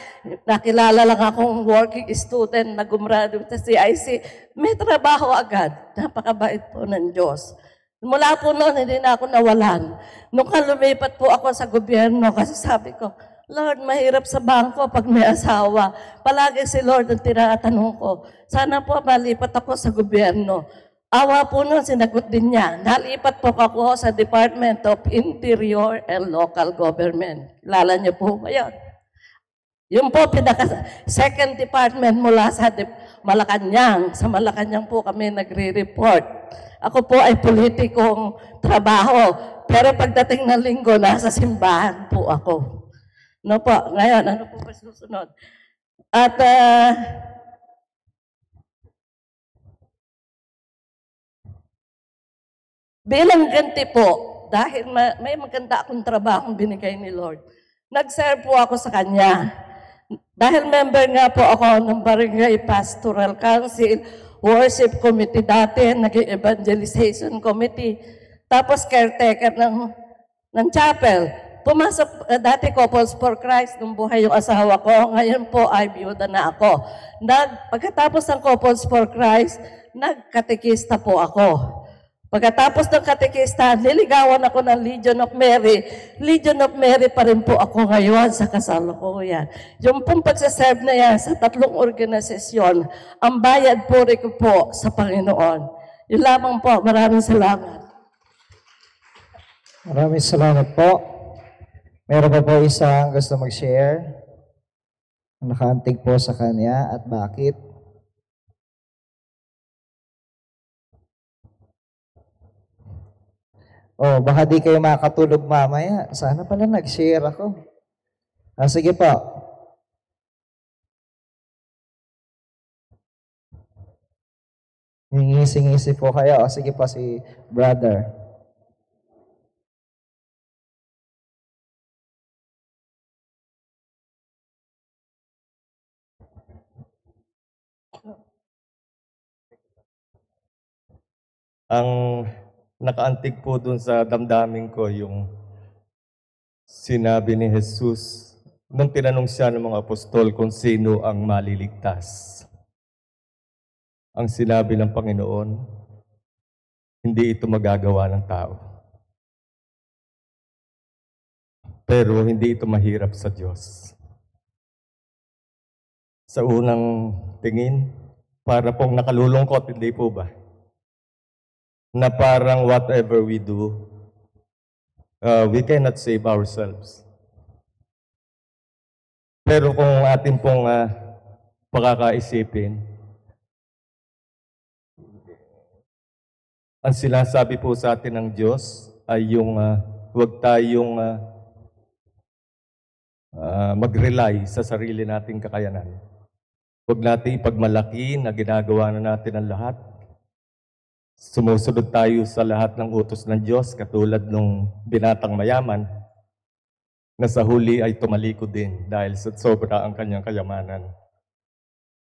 Nakilala lang akong working student na gumraduate sa CIC. May trabaho agad. Napakabait po ng Diyos. Mula po noon, hindi na ako nawalan. Nung lumipat po ako sa gobyerno, kasi sabi ko, Lord, mahirap sa bangko pag may asawa. Palagi si Lord ang tinatanong ko. Sana po malipat ako sa gobyerno. Awa po nun, sinagot din niya. Nalipat po ako sa Department of Interior and Local Government. Kilala niyo po ba yun? Yun po, second department mula sa Malacanang. Sa Malacanang po kami nagre-report. Ako po ay politikong trabaho. Pero pagdating ng linggo, nasa simbahan po ako. No po, ngayon, ano po ba susunod? At bilang ganti po, dahil may maganda akong trabahong binigay ni Lord, nag-serve po ako sa Kanya. Dahil member nga po ako ng Barangay Pastoral Council, Worship Committee dati, naging Evangelization Committee, tapos caretaker ng chapel. Pumasok, dati Couples for Christ, nung buhay yung asawa ko. Ngayon po ay biyuda na ako. Pagkatapos ng Couples for Christ, nagkatekista po ako. Pagkatapos ng katekista, niligawan ako ng Legion of Mary. Legion of Mary pa rin po ako ngayon sa kasalukuyan. Yung pong pagsaserve na yan sa 3 organisasyon, ang bayad po rin ko po sa Panginoon. Yun lamang po. Maraming salamat. Maraming salamat po. Meron pa po isang gusto mag-share? Nakaantig po sa kanya at bakit? Oh, baka di kayo makatulog mamaya. Sana pala nag-share ako. Sige po. Ngisi-ngisi po kayo. Sige po si brother. Ang nakaantig po dun sa damdamin ko yung sinabi ni Jesus nung tinanong siya ng mga apostol kung sino ang maliligtas. Ang sinabi ng Panginoon, hindi ito magagawa ng tao. Pero hindi ito mahirap sa Diyos. Sa unang tingin, para pong nakalulungkot, hindi po ba? Na parang whatever we do, we cannot save ourselves. Pero kung atin pong pakakaisipin, ang sinasabi po sa atin ng Diyos ay yung huwag tayong mag-rely sa sarili nating kakayanan. Huwag natin ipagmalaki na ginagawa na natin ang lahat. Sumusunod tayo sa lahat ng utos ng Diyos, katulad nung binatang mayaman, na sa huli ay tumalikod din dahil sa sobra ang kanyang kayamanan.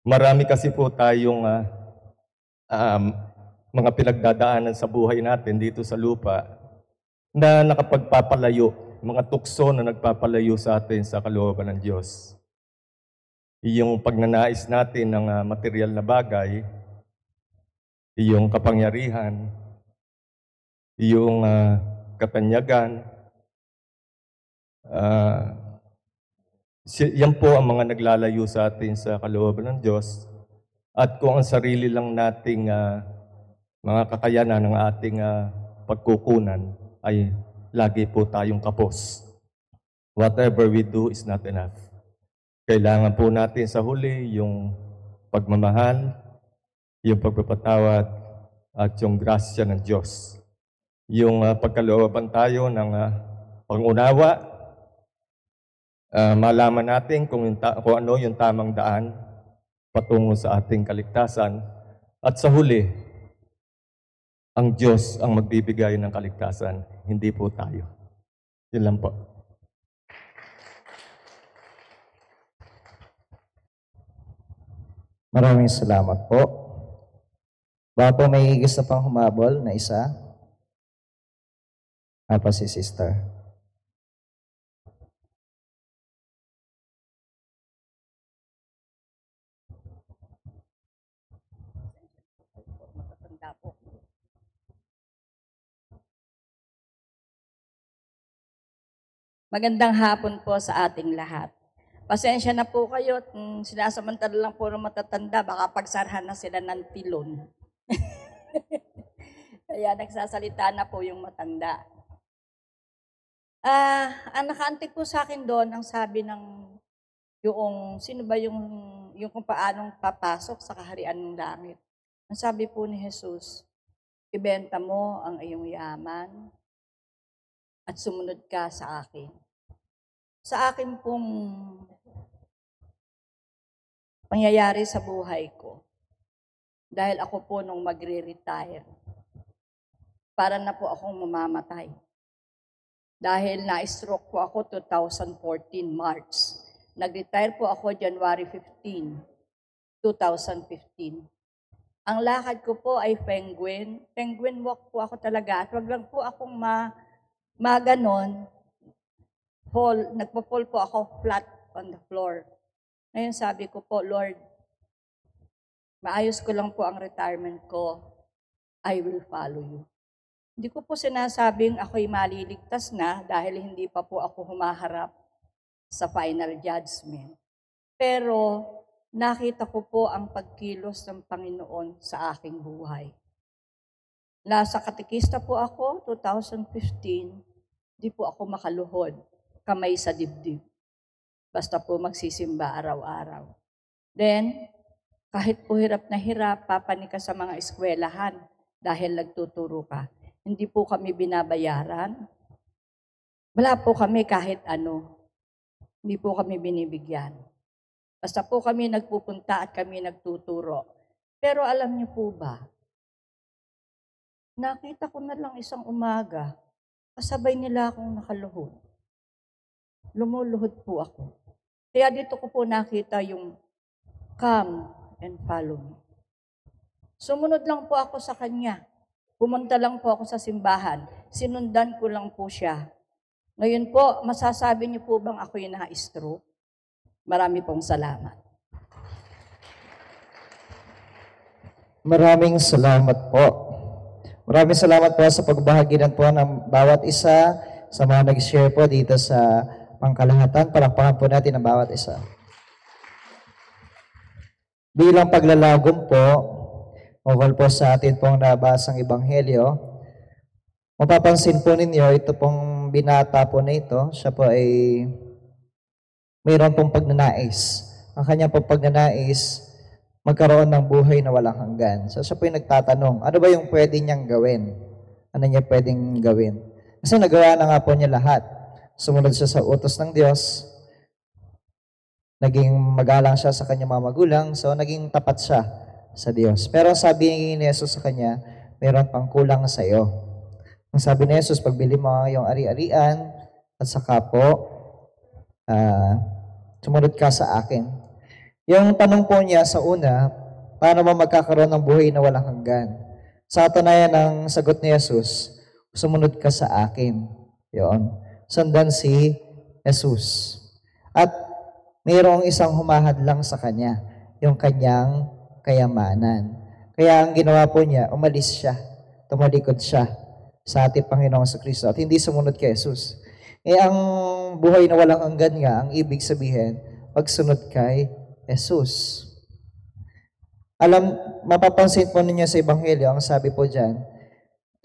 Marami kasi po tayong mga pinagdadaanan sa buhay natin dito sa lupa na nakapagpapalayo, mga tukso na nagpapalayo sa atin sa kalooban ng Diyos. Yung pagnanais natin ng material na bagay, yung kapangyarihan, yung katanyagan, yan po ang mga naglalayo sa atin sa kalooban ng Diyos. At kung ang sarili lang nating mga kakayanan ng ating pagkukunan ay lagi po tayong kapos. Whatever we do is not enough. Kailangan po natin sa huli yung pagmamahal, yung pagpapatawad, at yung grasya ng Diyos. Yung pagkalooban tayo ng pangunawa, malaman natin kung ano yung tamang daan patungo sa ating kaligtasan. At sa huli, ang Diyos ang magbibigay ng kaligtasan, hindi po tayo. Yun lang po. Maraming salamat po. Baka po may gusto pang humabol na isa? Apa si sister? Matatanda po. Magandang hapon po sa ating lahat. Pasensya na po kayo, sinasamantala lang po ng matatanda, baka pagsarhan na sila ng pilon. Kaya nagsasalita na po yung matanda. Ang nakaantig po sa akin doon, ang sabi ng yung, sino ba yung kung paanong papasok sa kaharian ng langit. Ang sabi po ni Jesus, ibenta mo ang iyong yaman at sumunod ka sa akin. Sa akin pong pangyayari sa buhay ko, dahil ako po nung magre-retire, para na po akong mamamatay. Dahil na-stroke po ako 2014 March. Nag-retire po ako January 15, 2015. Ang lakad ko po ay penguin. Penguin walk po ako talaga. At wag lang po akong maganon. Nagpo-fall po ako flat on the floor. Ngayon sabi ko po, Lord, maayos ko lang po ang retirement ko. I will follow you. Hindi ko po sinasabing ako'y maliligtas na dahil hindi pa po ako humaharap sa final judgment. Pero nakita ko po ang pagkilos ng Panginoon sa aking buhay. Nasa katekista po ako, 2015, di po ako makaluhod, kamay sa dibdib. Basta po magsisimba araw-araw. Then, kahit po hirap na hirap, papani ka sa mga eskwelahan dahil nagtuturo ka. Hindi po kami binabayaran. Wala po kami kahit ano. Hindi po kami binibigyan. Basta po kami nagpupunta at kami nagtuturo. Pero alam niyo po ba, nakita ko na lang isang umaga, kasabay nila akong nakaluhod. Lumuluhod po ako. Kaya dito ko po nakita yung come and follow me. Sumunod lang po ako sa kanya. Pumunta lang po ako sa simbahan. Sinundan ko lang po siya. Ngayon po, masasabi niyo po bang ako'y na-stroke? Marami pong salamat. Maraming salamat po. Maraming salamat po sa pagbahagi po ng bawat isa sa mga nag-share po dito sa pangkalahatan. Palakpakan po natin ang bawat isa. Bilang paglalagom po, ukol po sa atin pong nabasang ebanghelyo, mapapansin po ninyo, ito pong binata po na ito, siya po ay mayroon pong pagnanais. Ang kanyang pong pagnanais, magkaroon ng buhay na walang hanggan. So siya po yung nagtatanong, ano ba yung pwede niyang gawin? Ano niya pwedeng gawin? Kasi nagawa na nga po niya lahat. Sumunod siya sa utos ng Diyos, naging magalang siya sa kanyang mga magulang, so naging tapat siya sa Diyos. Pero sabi ni Jesus sa kanya, meron pang kulang sa iyo. Ang sabi ni Jesus, pagbili mo ang iyong ari-arian at saka po, sumunod ka sa akin. Yung tanong po niya sa una, paano ba magkakaroon ng buhay na walang hanggan? Sa katunayan ng sagot ni Jesus, sumunod ka sa akin. Yun. Sundan si Jesus. At mayroong isang humahadlang sa kanya, yung kanyang kayamanan. Kaya ang ginawa po niya, umalis siya, tumalikod siya sa ating Panginoong Kristo at hindi sumunod kay Jesus. Ang buhay na walang hanggan nga, ang ibig sabihin, pagsunod kay Jesus. Mapapansin po ninyo sa Ebanghelyo, ang sabi po dyan,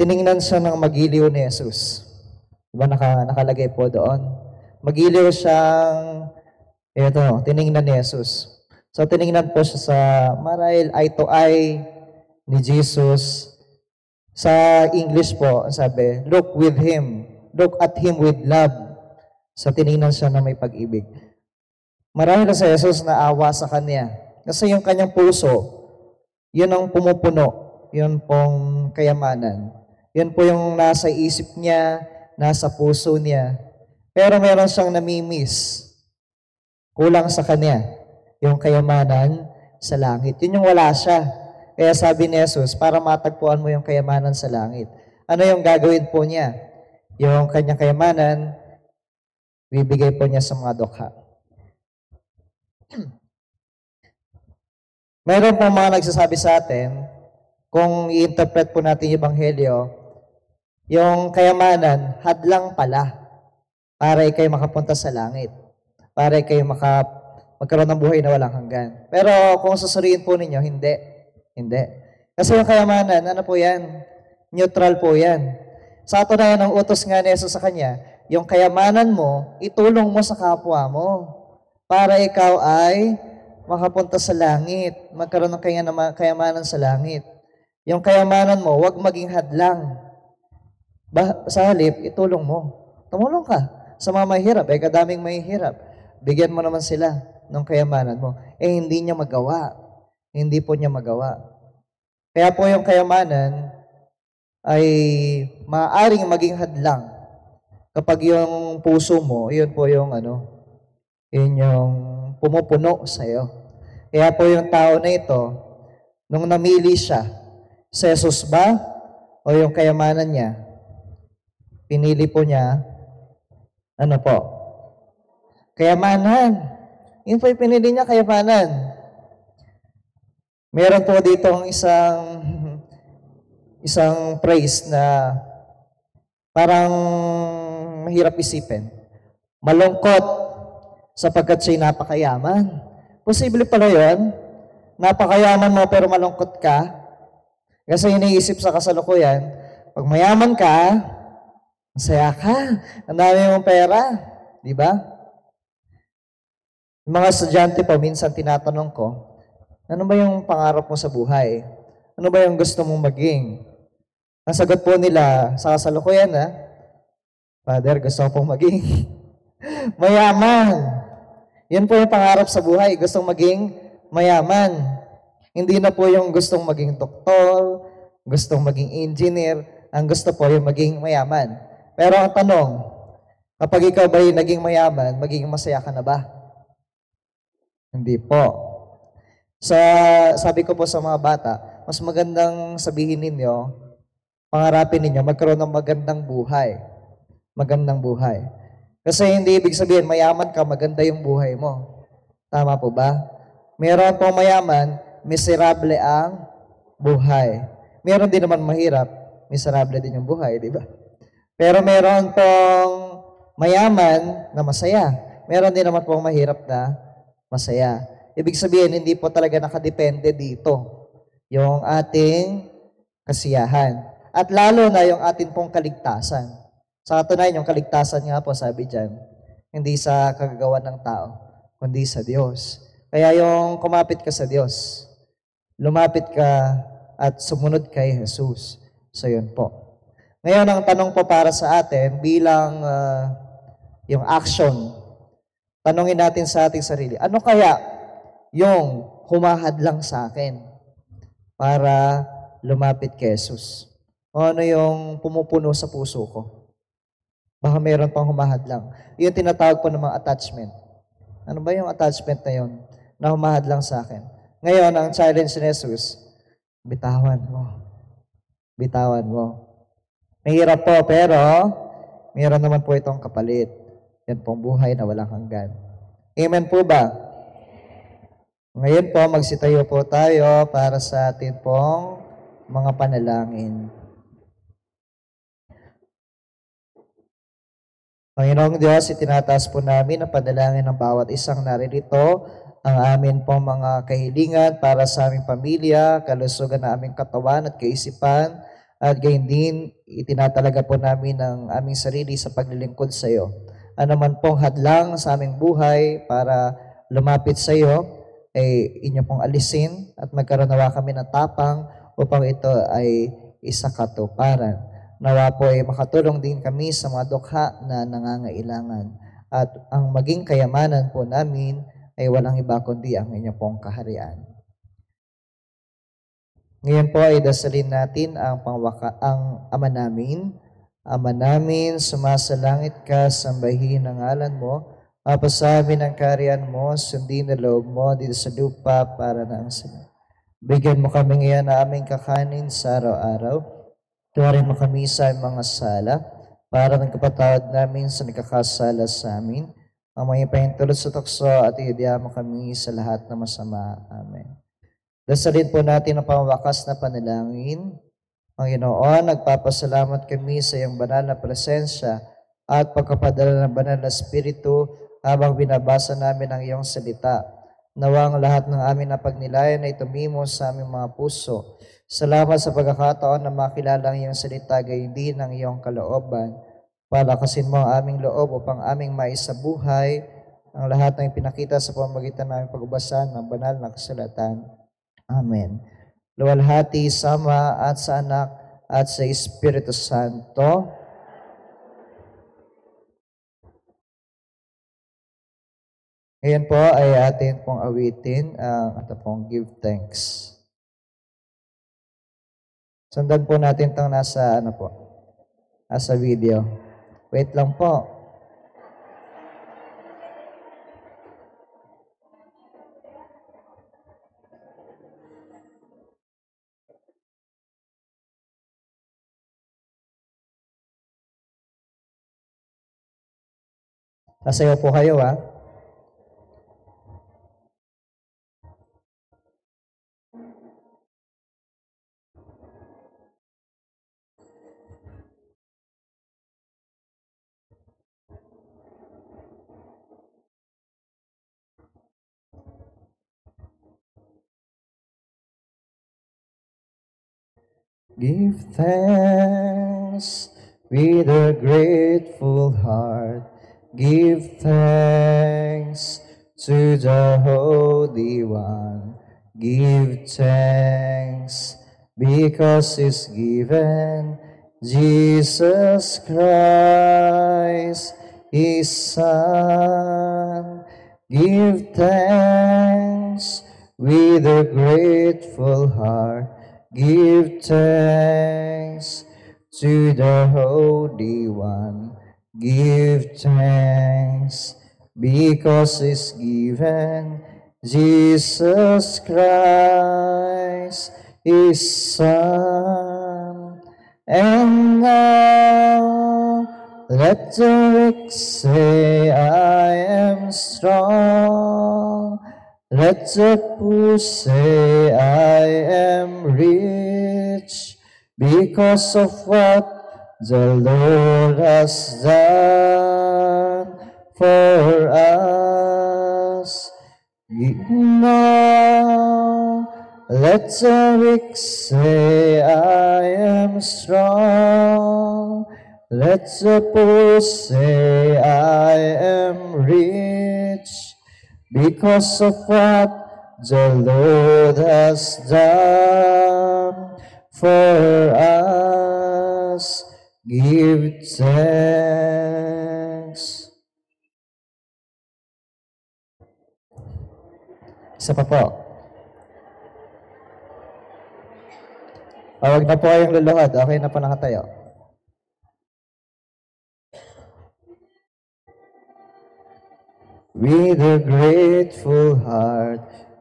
tiningnan siya ng magiliw ni Jesus. Diba nakalagay po doon? Magiliw siyang Ito, tiningnan ni Jesus. So, tiningnan po siya sa marahil eye to eye ni Jesus. Sa English po, sabi, look with Him. Look at Him with love. So, tiningnan siya na may pag-ibig. Marahil na sa Jesus na awa sa kanya. Kasi yung kanyang puso, yun ang pumupuno. Yun pong kayamanan. Yun po yung nasa isip niya, nasa puso niya. Pero meron siyang namimiss. Kulang sa kanya. Yung kayamanan sa langit. Yun yung wala siya. Kaya sabi ni Jesus, para matagpuan mo yung kayamanan sa langit. Ano yung gagawin po niya? Yung kanyang kayamanan, bibigay po niya sa mga dukha. Meron po mga nagsasabi sa atin, kung i-interpret po natin yung Ebanghelyo, yung kayamanan, hadlang pala para ikay makapunta sa langit. Para ikay magkaroon ng buhay na walang hanggan. Pero kung susuriin po ninyo, hindi. Hindi. Kasi yung kayamanan, ano po yan? Neutral po yan. Sa katunayan ng utos nga ni Jesus sa kanya, yung kayamanan mo, itulong mo sa kapwa mo para ikaw ay makapunta sa langit, magkaroon ng kayamanan sa langit. Yung kayamanan mo, huwag maging hadlang. Sa halip, itulong mo. Tumulong ka sa mga mahirap. Kadaming mahihirap. Bigyan mo naman sila ng kayamanan mo. Hindi niya magawa. Hindi po niya magawa. Kaya po yung kayamanan ay maaaring maging hadlang kapag yung puso mo, yun po yung yun yung pumupuno sa iyo. Kaya po yung tao na ito, nung namili siya, si Jesus ba o yung kayamanan niya? Pinili po niya, kayamanan. Yun po yung pinili niya, kayamanan. Meron po dito isang phrase na parang mahirap isipin. Malungkot sapagkat siya'y napakayaman. Posible pala yun. Napakayaman mo pero malungkot ka. Kasi iniisip sa kasalukuyan, pag mayaman ka, masaya ka. Ang dami mong pera. Di ba? Yung mga estudyante po, minsan tinatanong ko, ano ba yung pangarap mo sa buhay? Ano ba yung gusto mong maging? Ang sagot po nila sa kasalukuyan, Father, gusto ko pong maging mayaman. Yan po yung pangarap sa buhay, gustong maging mayaman. Hindi na po yung gustong maging doktor, gustong maging engineer, ang gusto po yung maging mayaman. Pero ang tanong, kapag ikaw ba yung naging mayaman, magiging masaya ka na ba? Hindi po. Sabi ko po sa mga bata, mas magandang sabihin ninyo, pangarapin ninyo, magkaroon ng magandang buhay. Magandang buhay. Kasi hindi ibig sabihin, mayaman ka, maganda yung buhay mo. Tama po ba? Meron pong mayaman, miserable ang buhay. Meron din naman mahirap, miserable din yung buhay, di ba? Pero meron pong mayaman na masaya. Meron din naman pong mahirap na masaya. Ibig sabihin, hindi po talaga nakadepende dito yung ating kasiyahan. At lalo na yung ating pong kaligtasan. Sa katunayan, yung kaligtasan nga po, sabi dyan, hindi sa kagagawa ng tao, kundi sa Diyos. Kaya yung kumapit ka sa Diyos, lumapit ka at sumunod kay Jesus. So yun po. Ngayon, ang tanong po para sa atin, bilang yung action, tanongin natin sa ating sarili, ano kaya yung humahadlang sa akin para lumapit kay Jesus? O ano yung pumupuno sa puso ko? Baka meron pang humahadlang. Yung tinatawag po ng mga attachment. Ano ba yung attachment na yun na humahadlang sa akin? Ngayon, ang challenge ni Jesus, bitawan mo. Bitawan mo. Mahirap po, pero meron naman po itong kapalit. Yan pong buhay na walang hanggan. Amen po ba? Ngayon po, magsitayo po tayo para sa atin pong mga panalangin. Panginoong Diyos, itinataas po namin ang panalangin ng bawat isang naririto, ang amin pong mga kahilingan para sa aming pamilya, kalusugan ng aming katawan at kaisipan, at gayon din, itinatalaga po namin ang aming sarili sa paglilingkod sa iyo. anuman pong hadlang sa aming buhay para lumapit sa iyo, ay inyo pong alisin at magkaroon nawa kami ng tapang upang ito ay isa katuparan. Nawa po ay makatulong din kami sa mga dukha na nangangailangan. At ang maging kayamanan po namin ay walang iba kundi ang inyo pong kaharian. Ngayon po ay dasalin natin ang Ama namin. Ama namin, sumasalangit ka, sambahin ang ngalan mo. Mapasabi ng kaharian mo, sundin na loob mo dito sa lupa para na ang sana. Bigyan mo kami ngayon na aming kakanin sa araw-araw. Tuwarin mo kami sa mga sala para nagkapatawad namin sa nagkakasala sa amin. Ang mga ipahintulot sa tukso at iudihan mo kami sa lahat na masama. Amen. Dasalin po natin ang pamawakas na panalangin. Panginoon, nagpapasalamat kami sa iyong banal na presensya at pagkapadala ng banal na Espiritu habang binabasa namin ang iyong salita. Nawang lahat ng amin na pagnilayan ay tumimo sa aming mga puso. Salamat sa pagkakataon na makilala ang iyong salita, gayon din ang iyong kalooban. Palakasin mo ang aming loob upang aming maisabuhay ang lahat ng ipinakita sa pamamagitan ng aming pagbasa ng banal na kasulatan. Amen. Luwalhati sa Ama at sa Anak at sa Espiritu Santo. Ngayon po ay atin pong awitin ang Give Thanks. Sundan po natin itong nasa video. Wait lang po. Sasayaw po kayo, ha? Give thanks with a grateful heart. Give thanks to the Holy One. Give thanks because He's given Jesus Christ, His Son. Give thanks with a grateful heart. Give thanks to the Holy One. Give thanks because He's given Jesus Christ, His Son. And now let the weak say, I am strong. Let the poor say, I am rich, because of what the Lord has done for us. Now, let the weak say, I am strong. Let the poor say, I am rich, because of what the Lord has done for us. Give thanks. Isa pa po. Huwag na po kayong luluhod. Okay na po nakatayo. With a grateful heart,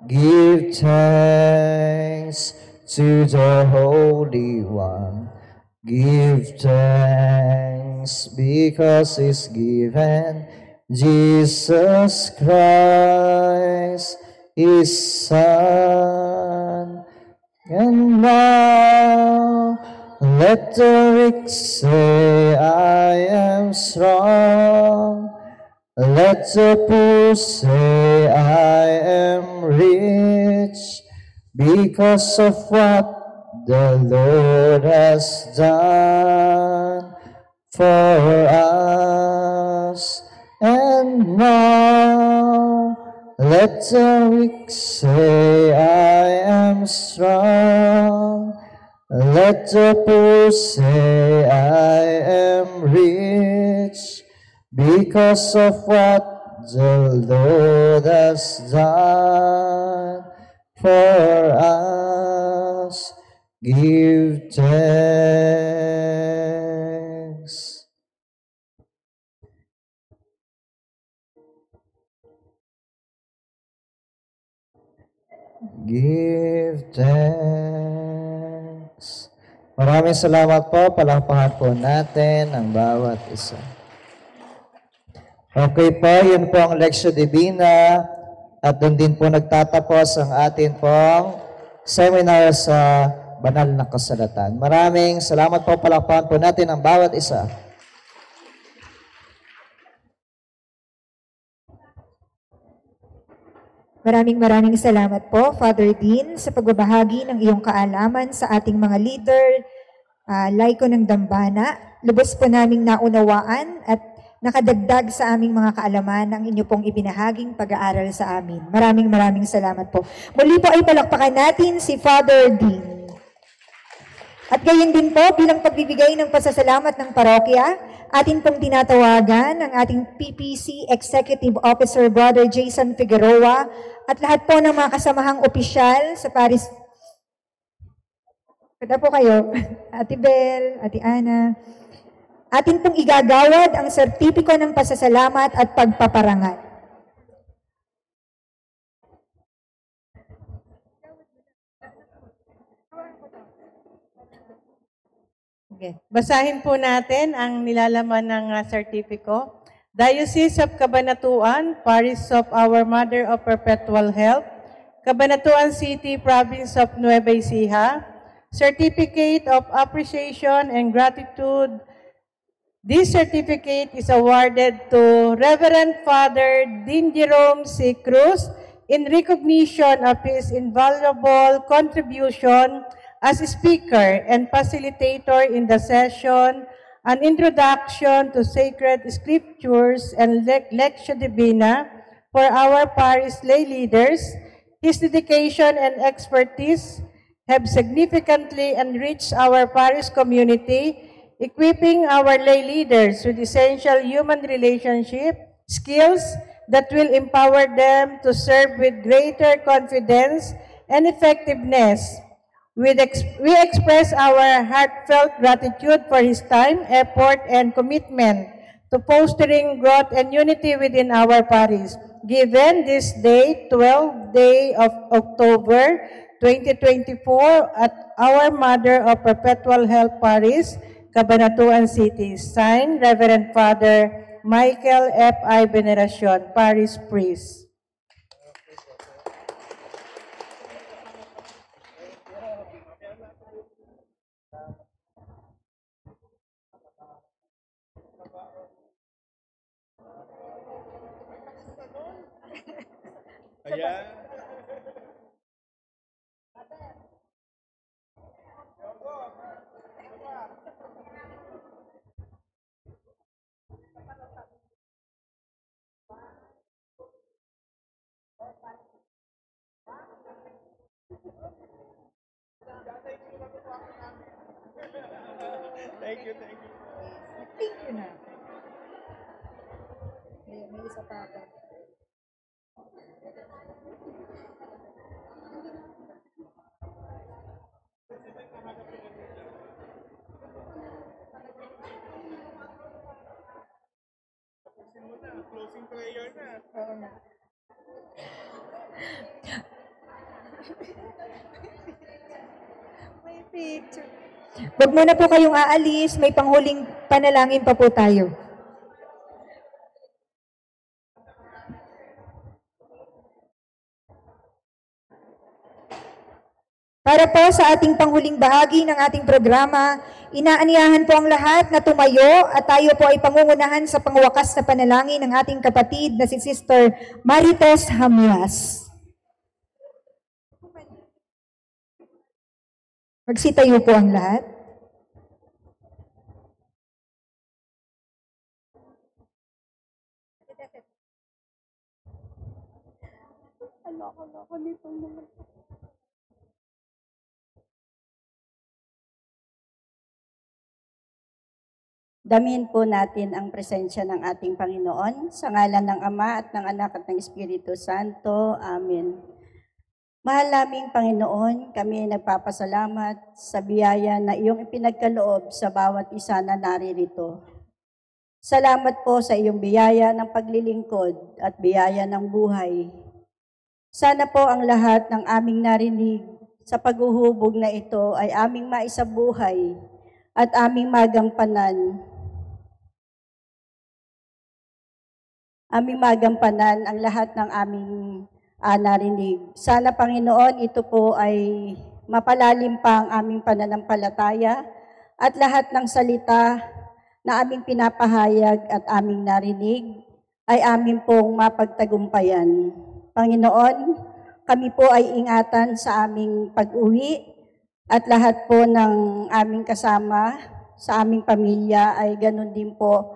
give thanks to the Holy One. Give thanks because He's given Jesus Christ, His Son. And now let the weak say, I am strong. Let the poor say, I am rich, because of what the Lord has done for us. Let the weak say, I am strong. Let the poor say, I am rich, because of what the Lord has done for us. Give thanks. Give thanks. Maraming salamat po. Palakpakan po natin ang bawat isa. Okay po, yun po ang Lectio Divina. At doon din po nagtatapos ang atin pong seminar sa banal na kasulatan. Maraming salamat po. Palakpakan po natin ang bawat isa. Maraming salamat po, Father Dean, sa pagbabahagi ng iyong kaalaman sa ating mga leader, laiko ng dambana. Lubos po naming naunawaan at nakadagdag sa aming mga kaalaman ang inyo pong ibinahaging pag-aaral sa amin. Maraming salamat po. Muli po ay palakpakan natin si Father Dean. At gayon din po, bilang pagbibigay ng pasasalamat ng parokya, atin pong tinatawagan ang ating PPC Executive Officer Brother Jason Figueroa at lahat po ng mga kasamahang opisyal sa Paris. Kada po kayo, Ate Bel, Ate Ana. Atin pong igagawad ang sertipiko ng pasasalamat at pagpaparangal. Okay. Basahin po natin ang nilalaman ng sertipiko. Diocese of Cabanatuan, Parish of Our Mother of Perpetual Help, Cabanatuan City, Province of Nueva Ecija, Certificate of Appreciation and Gratitude. This certificate is awarded to Reverend Father Dean Jerome C. Cruz in recognition of his invaluable contribution as speaker and facilitator in the session, an introduction to sacred scriptures and Lectio Divina for our parish lay leaders. His dedication and expertise have significantly enriched our parish community, equipping our lay leaders with essential human relationship skills that will empower them to serve with greater confidence and effectiveness. We express our heartfelt gratitude for his time, effort, and commitment to fostering growth and unity within our parish. Given this day, 12th day of October 2024, at our Mother of Perpetual Help Parish, Cabanatuan City. Signed, Reverend Father Michael F. I. Veneracion, Parish Priest. Thank you na. May isa pa ako. Closing prayer na. Oo na. May picture. Huwag muna po kayong aalis, may panghuling panalangin pa po tayo. Para po sa ating panghuling bahagi ng ating programa, inaanyahan po ang lahat na tumayo at tayo po ay pangungunahan sa pangwakas na panalangin ng ating kapatid na si Sister Marites Hamlas. Magsitayo po ang lahat. nakaloko nitong mga Damihin po natin ang presensya ng ating Panginoon sa ngalan ng Ama at ng Anak at ng Espiritu Santo. Amen. Mahal naming Panginoon, kami ay nagpapasalamat sa biyaya na iyong ipinagkaloob sa bawat isa na naririto. Salamat po sa iyong biyaya ng paglilingkod at biyaya ng buhay. Sana po ang lahat ng aming narinig sa paghuhubog na ito ay aming maisabuhay at aming magampanan. Aming magampanan ang lahat ng aming narinig. Sana, Panginoon, ito po ay mapalalim pa ang aming pananampalataya at lahat ng salita na aming pinapahayag at aming narinig ay amin pong mapagtagumpayan. Panginoon, kami po ay ingatan sa aming pag-uwi at lahat po ng aming kasama sa aming pamilya ay ganun din po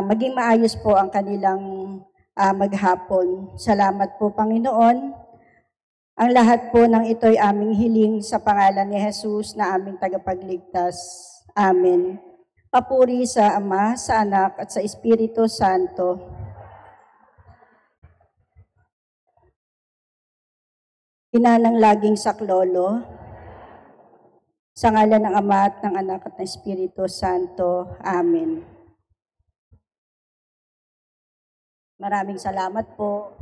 maging maayos po ang kanilang maghapon. Salamat po, Panginoon. Ang lahat po ng ito'y aming hiling sa pangalan ni Jesus na aming tagapagligtas. Amen. Papuri sa Ama, sa Anak, at sa Espiritu Santo. Inanang laging saklolo, sa ngalan ng Ama at ng Anak at ng Espiritu Santo. Amen. Maraming salamat po.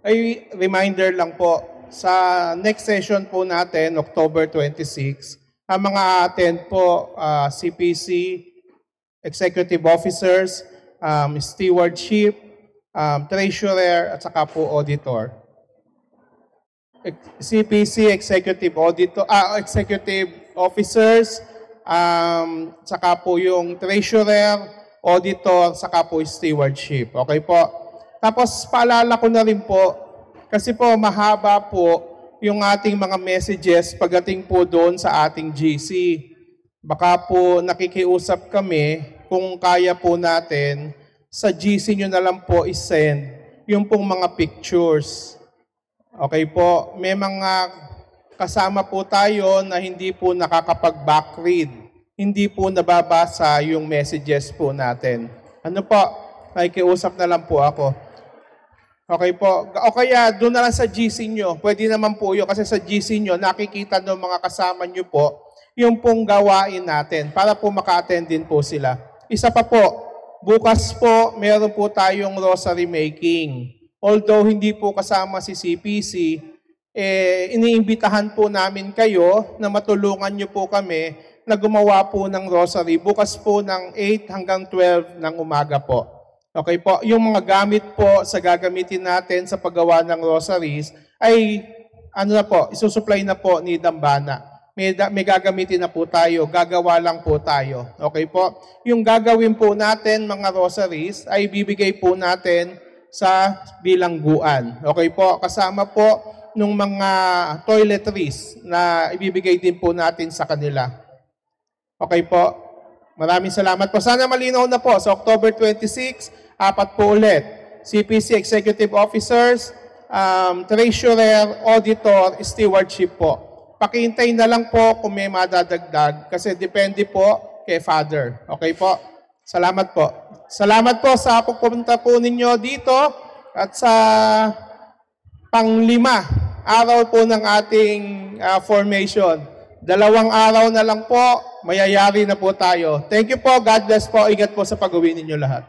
Ay reminder lang po, sa next session po natin, October 26, ang mga attend po, CPC, executive officers, stewardship, treasurer, at saka po auditor. CPC, executive officers, saka po yung treasurer, auditor, saka po stewardship. Okay po? Tapos paalala ko na rin po, kasi po mahaba po yung ating mga messages pagdating po doon sa ating GC. Baka po nakikiusap kami kung kaya po natin sa GC nyo na lang po isend yung pong mga pictures. Okay po? May mga kasama po tayo na hindi po nakakapag-backread. Hindi po nababasa yung messages po natin. Ano po? Nakikiusap na lang po ako. Okay po. O kaya doon na lang sa GC nyo. Pwede naman po yun kasi sa GC nyo nakikita ng mga kasama nyo po yung pong gawain natin para po maka-attend din po sila. Isa pa po, bukas po meron po tayong rosary making. Although hindi po kasama si CPC, iniimbitahan po namin kayo na matulungan nyo po kami na gumawa po ng rosary. Bukas po ng 8 hanggang 12 ng umaga po. Okay po, yung mga gamit po sa gagamitin natin sa paggawa ng rosaries ay isusupply na po ni Dambana. May gagamitin na po tayo, gagawa lang po tayo. Okay po, yung gagawin po natin mga rosaries ay bibigay po natin sa bilangguan. Okay po, kasama po nung mga toiletries na ibibigay din po natin sa kanila. Okay po, maraming salamat po. Sana malinaw na po sa October 26, 4 po ulit. CPC Executive Officers, Treasurer, Auditor, Stewardship po. Pakihintay na lang po kung may madadagdag kasi depende po kay Father. Okay po? Salamat po. Salamat po sa pagpunta po ninyo dito at sa pang-5 araw po ng ating formation. 2 araw na lang po, mayayari na po tayo. Thank you po. God bless po. Ingat po sa pag-uwi ninyo lahat.